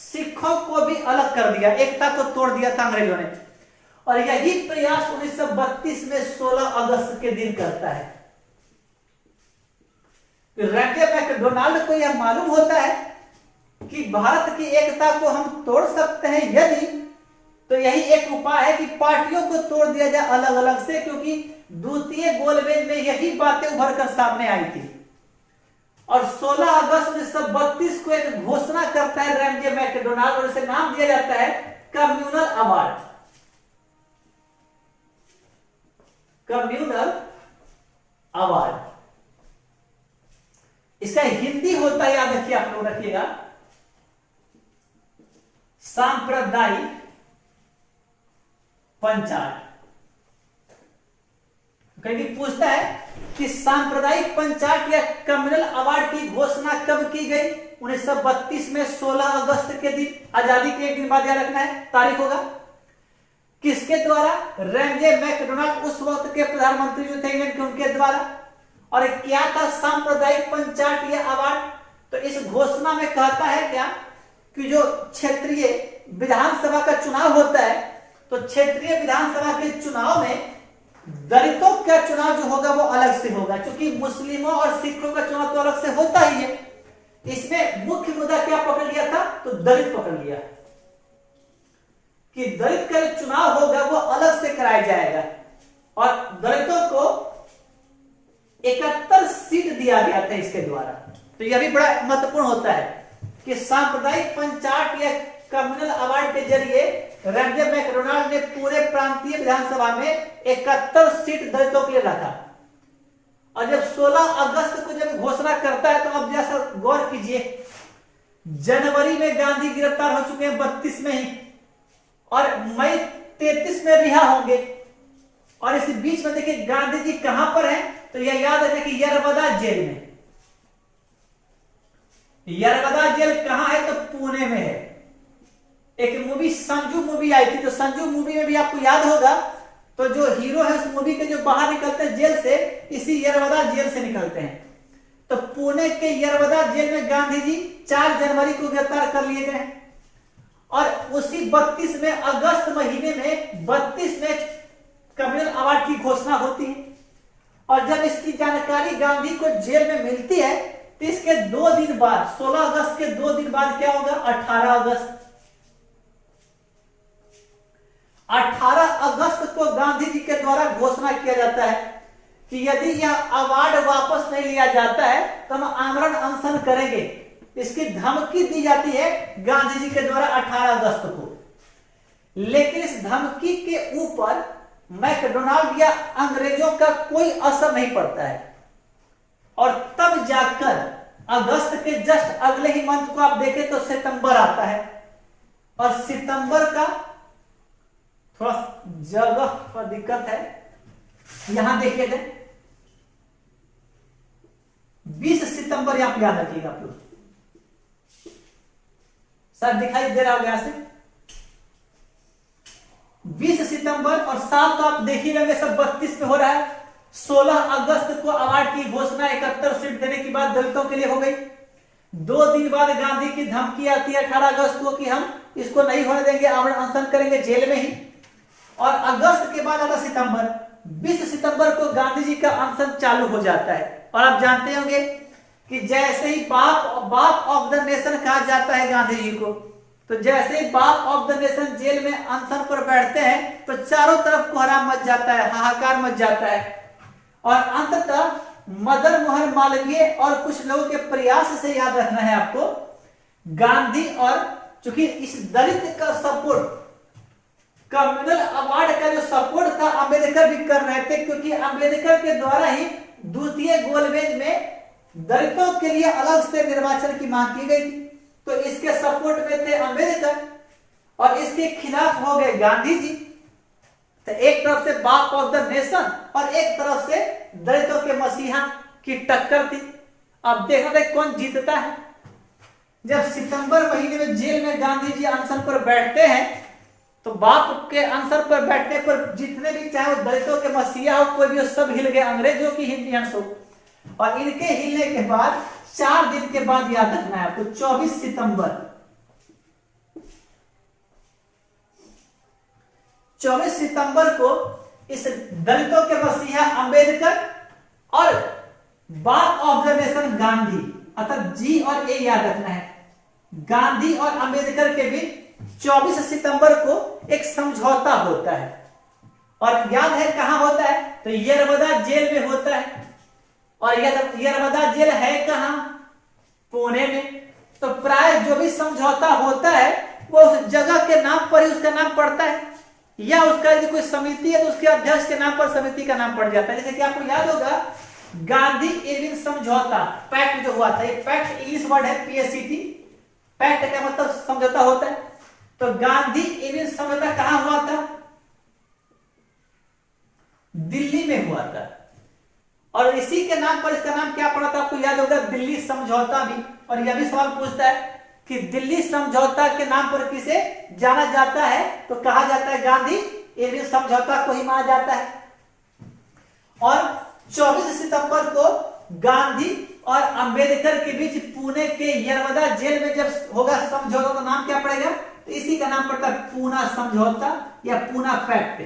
सिखों को भी अलग कर दिया, एकता को तोड़ दिया था अंग्रेजों ने। और यही प्रयास 1932 में 16 अगस्त के दिन करता है। रैमजे मैकडोनाल्ड को यह मालूम होता है कि भारत की एकता को हम तोड़ सकते हैं यदि, तो यही एक उपाय है कि पार्टियों को तोड़ दिया जाए अलग अलग से, क्योंकि द्वितीय गोलमेज में यही बातें उभर कर सामने आई थी। और 16 अगस्त 1932 को एक घोषणा करता है रैमजे मैकडोनाल्ड और इसे नाम दिया जाता है कम्युनल अवार्ड। कम्युनल अवार्ड, इसका हिंदी होता है, याद रखिए, आप लोग रखिएगा, सांप्रदायिक पंचायत। कहीं पूछता है कि सांप्रदायिक पंचायत या कम्युनल अवार्ड की घोषणा कब की गई? 1932 में 16 अगस्त के दिन, आजादी के एक दिन बाद, याद रखना है तारीख होगा। किसके द्वारा? रैमजे मैकडोनाल्ड, उस वक्त के प्रधानमंत्री जो थे इंग्लैंड के, उनके द्वारा। और क्या था सांप्रदायिक पंचायत या अवार्ड? तो इस घोषणा में कहता है क्या कि जो क्षेत्रीय विधानसभा का चुनाव होता है, तो क्षेत्रीय विधानसभा के चुनाव में दलितों का चुनाव जो होगा वो अलग से होगा, क्योंकि मुस्लिमों और सिखों का चुनाव तो अलग से होता ही है। इसमें मुख्य मुद्दा क्या पकड़ लिया था? तो दलित पकड़ लिया कि दलित का जो चुनाव होगा वो अलग से कराया जाएगा। और दलितों को 71 सीट दिया गया था इसके द्वारा। तो यह भी बड़ा महत्वपूर्ण होता है कि सांप्रदायिक पंचायत या कम्युनल अवार्ड के जरिए रैमजे मैकडोनाल्ड ने पूरे प्रांतीय विधानसभा में 71 सीट दलितों के लिए रखा। और जब 16 अगस्त को जब घोषणा करता है, तो अब जैसा गौर कीजिए, जनवरी में गांधी गिरफ्तार हो चुके हैं 32 में ही, और मई 33 में रिहा होंगे। और इस बीच में देखिए गांधी जी कहां पर हैं? तो यह याद रखें कि यरवदा जेल में। यरवदा जेल कहां है? तो पुणे में है। एक मूवी संजू मूवी आई थी, तो संजू मूवी में भी आपको याद होगा, तो जो हीरो है उस मूवी के जो बाहर निकलते हैं जेल से, इसी यरवदा जेल से निकलते हैं। तो पुणे के यरवदा जेल में गांधी जी 4 जनवरी को गिरफ्तार कर लिए गए। और उसी 32 में, अगस्त महीने में 32 में कम्युनल अवार्ड की घोषणा होती है। और जब इसकी जानकारी गांधी को जेल में मिलती है, तो इसके 2 दिन बाद, 16 अगस्त के 2 दिन बाद क्या होगा? 18 अगस्त। 18 अगस्त को गांधी जी के द्वारा घोषणा किया जाता है कि यदि यह अवार्ड वापस नहीं लिया जाता है तो हम आमरण अनशन करेंगे। इसकी धमकी दी जाती है गांधी जी के द्वारा 18 अगस्त को। लेकिन इस धमकी के ऊपर मैकडोनाल्ड या अंग्रेजों का कोई असर नहीं पड़ता है। और तब जाकर अगस्त के जस्ट अगले ही मंथ को आप देखें तो सितंबर आता है। और सितंबर का थोड़ा जगह पर दिक्कत है, यहां देखिएगा 20 सितंबर यहां याद रखिएगा आप लोग। सर दिखाई दे रहा होगा यहां से 20 सितंबर, और 7 तो आप देख ही लेंगे सब 32 में हो रहा है। 16 अगस्त को अवार्ड की घोषणा 71 सीट देने की बात दलितों के लिए हो गई। 2 दिन बाद गांधी की धमकी आती है 18 अगस्त को कि हम इसको नहीं होने देंगे, आमरण अनशन करेंगे जेल में ही। और अगस्त के बाद आता सितंबर। 20 सितंबर को गांधी जी का अनशन चालू हो जाता है। और आप जानते होंगे कि जैसे ही बाप ऑफ द नेशन कहा जाता है गांधी जी को, तो जैसे ही बाप ऑफ द नेशन जेल में अनशन पर बैठते हैं तो चारों तरफ कोहराम मच जाता है, हाहाकार मच जाता है। और अंततः मदन मोहन मालवीय और कुछ लोगों के प्रयास से, याद रखना है आपको, गांधी और चूंकि इस दलित का सपोर्ट, कम्युनल अवार्ड का जो सपोर्ट था अंबेडकर भी कर रहे थे, क्योंकि अंबेडकर के द्वारा ही द्वितीय गोलमेज में दलितों के लिए अलग से निर्वाचन की मांग की गई थी। तो इसके सपोर्ट में थे अंबेडकर और इसके खिलाफ हो गए गांधी जी। तो एक तरफ से बाप ऑफ द नेशन और एक तरफ से दलितों के मसीहा की टक्कर थी। अब देखना था कौन जीतता है। जब सितंबर महीने में जेल में गांधी जी अनशन पर बैठते हैं, तो बाप के अनशन पर बैठने पर जितने भी, चाहे वो दलितों के मसीहा हो, कोई भी हो, सब हिल गए, अंग्रेजों की इंडियंस हो। और इनके हिलने के बाद 4 दिन के बाद, याद रखना है आपको, 24 सितंबर 24 सितंबर को इस दलितों के मसीहा अंबेडकर और बाप ऑफ द नेशन गांधी, अर्थात जी और ए याद रखना है, गांधी और अंबेडकर के बीच 24 सितंबर को एक समझौता होता है। और याद है कहां होता है? तो यरवदा जेल में होता है। और यरवदा जेल है कहां? पुणे में। तो प्राय जो भी समझौता होता है वो उस जगह के नाम पर ही उसका नाम पड़ता है, या उसका यदि कोई समिति है तो उसके अध्यक्ष के नाम पर समिति का नाम पड़ जाता है। जैसे कि आपको याद होगा गांधी इरविन समझौता, पैक्ट जो हुआ था, ये पैक्ट इंग्लिश वर्ड है PACT, पैक्ट का मतलब समझौता होता है। तो गांधी इरविन समझौता कहां हुआ था? दिल्ली में हुआ था। और इसी के नाम पर इसका नाम क्या पड़ा था? आपको याद होगा दिल्ली समझौता भी। और यह भी सवाल पूछता है कि दिल्ली समझौता के नाम पर किसे जाना जाता है? तो कहा जाता है गांधी इरविन समझौता को ही माना जाता है। और 24 सितंबर को गांधी और अंबेडकर के बीच पुणे के यरवदा जेल में जब होगा समझौता, तो नाम क्या पड़ेगा? तो इसी का नाम पड़ता है पूना समझौता या पूना पैक्ट।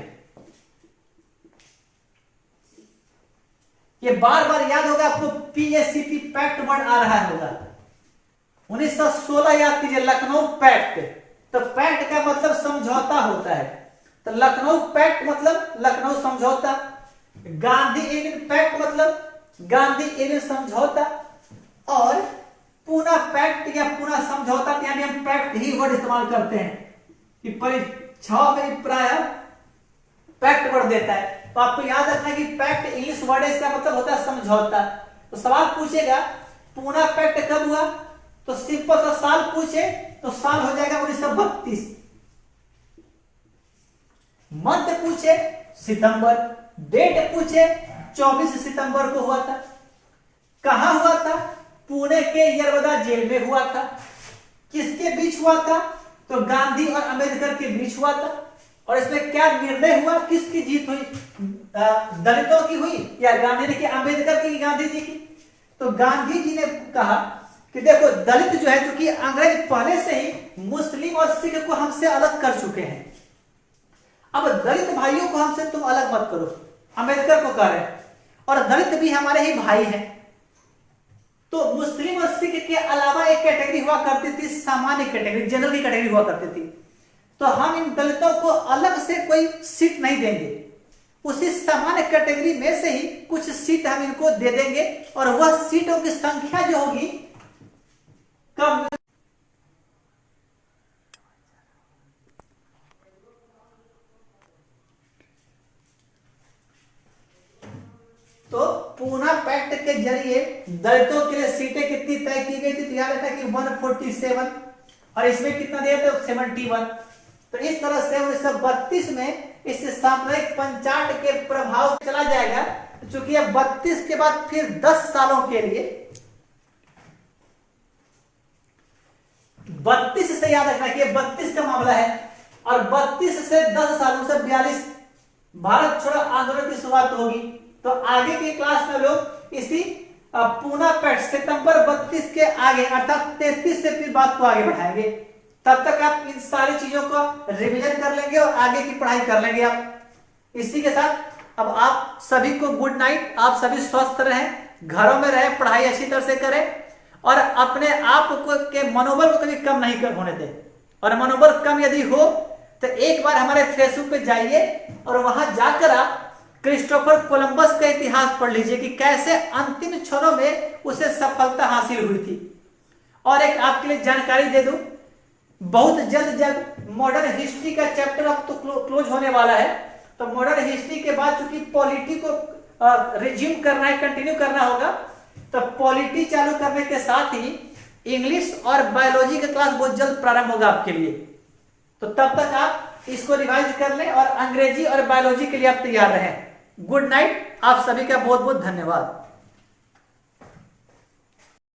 ये बार बार याद होगा आपको, PACT पैक्ट वर्ड आ रहा होगा। 1916 याद कीजिए, लखनऊ पैक्ट। तो पैक्ट का मतलब समझौता होता है, तो लखनऊ पैक्ट मतलब लखनऊ समझौता। गांधी इरविन पैक्ट मतलब गांधी इरविन समझौता। और पूना पैक्ट या पूना समझौता, यहां भी हम पैक्ट ही वर्ड इस्तेमाल करते हैं कि परीक्षाओं में प्राय पैक्ट वर्ड देता है। तो आपको याद रखना कि पैक्ट इंग्लिश वर्ड है, इसका मतलब होता है समझौता। तो सवाल पूछेगा पूना पैक्ट कब हुआ? तो सिंपल सा साल पूछे तो साल हो जाएगा 1932। मंथ पूछे सितंबर, डेट पूछे 24 सितंबर को हुआ था। कहां हुआ था? पुणे के यरवदा जेल में हुआ था। किसके बीच हुआ था? तो गांधी और अंबेडकर के बीच हुआ था। और इसमें क्या निर्णय हुआ? किसकी जीत हुई? दलितों की हुई या गांधी की, अंबेडकर की, गांधी जी की? तो गांधी जी ने कहा कि देखो दलित जो है, क्योंकि अंग्रेज पहले से ही मुस्लिम और सिख को हमसे अलग कर चुके हैं, अब दलित भाइयों को हमसे तुम अलग मत करो। अंबेडकर को कह रहे हैं, और दलित भी हमारे ही भाई हैं। तो मुस्लिम और सिख के अलावा एक कैटेगरी हुआ करती थी, सामान्य कैटेगरी, जनरल की कैटेगरी हुआ करती थी। तो हम इन दलितों को अलग से कोई सीट नहीं देंगे, उसी सामान्य कैटेगरी में से ही कुछ सीट हम इनको दे देंगे। और वह सीटों की संख्या जो होगी कम। तो पूना पैक्ट के जरिए दलितों के लिए सीटें कितनी तय की गई थी? तो याद रखना कि 147, और इसमें कितना दिया था? 71। तो इस तरह से 1932 में इस सामुदायिक पंचायत के प्रभाव चला जाएगा, चूंकि अब 32 के बाद फिर 10 सालों के लिए, 32 से याद रखना कि 32 का मामला है, और 32 से 10 सालों से 42 भारत छोड़ो आंदोलन की शुरुआत होगी। तो आगे की क्लास में लोग इसी पूना पैक्ट सितंबर 32 के आगे अर्थात 33 से फिर बात को आगे बढ़ाएंगे। तब तक आप इन सारी चीजों को रिवीजन कर लेंगे और आगे की पढ़ाई कर लेंगे आप। इसी के साथ अब आप सभी को गुड नाइट। आप सभी स्वस्थ रहें, घरों में रहें, पढ़ाई अच्छी तरह से करें, और अपने आप को के मनोबल को कभी कम नहीं होने दें। और मनोबल कम यदि हो तो एक बार हमारे फेसबुक पे जाइए और वहां जाकर आप क्रिस्टोफर कोलंबस का इतिहास पढ़ लीजिए कि कैसे अंतिम क्षणों में उसे सफलता हासिल हुई थी। और एक आपके लिए जानकारी दे दूं, बहुत जल्द जब मॉडर्न हिस्ट्री का चैप्टर अब तो क्लोज होने वाला है, तो मॉडर्न हिस्ट्री के बाद चूंकि पॉलिटी को रिज्यूम करना है, कंटिन्यू करना होगा, तो पॉलिटी चालू करने के साथ ही इंग्लिश और बायोलॉजी का क्लास बहुत जल्द प्रारंभ होगा आपके लिए। तो तब तक आप इसको रिवाइज कर लें और अंग्रेजी और बायोलॉजी के लिए आप तैयार रहें। गुड नाइट, आप सभी का बहुत बहुत धन्यवाद।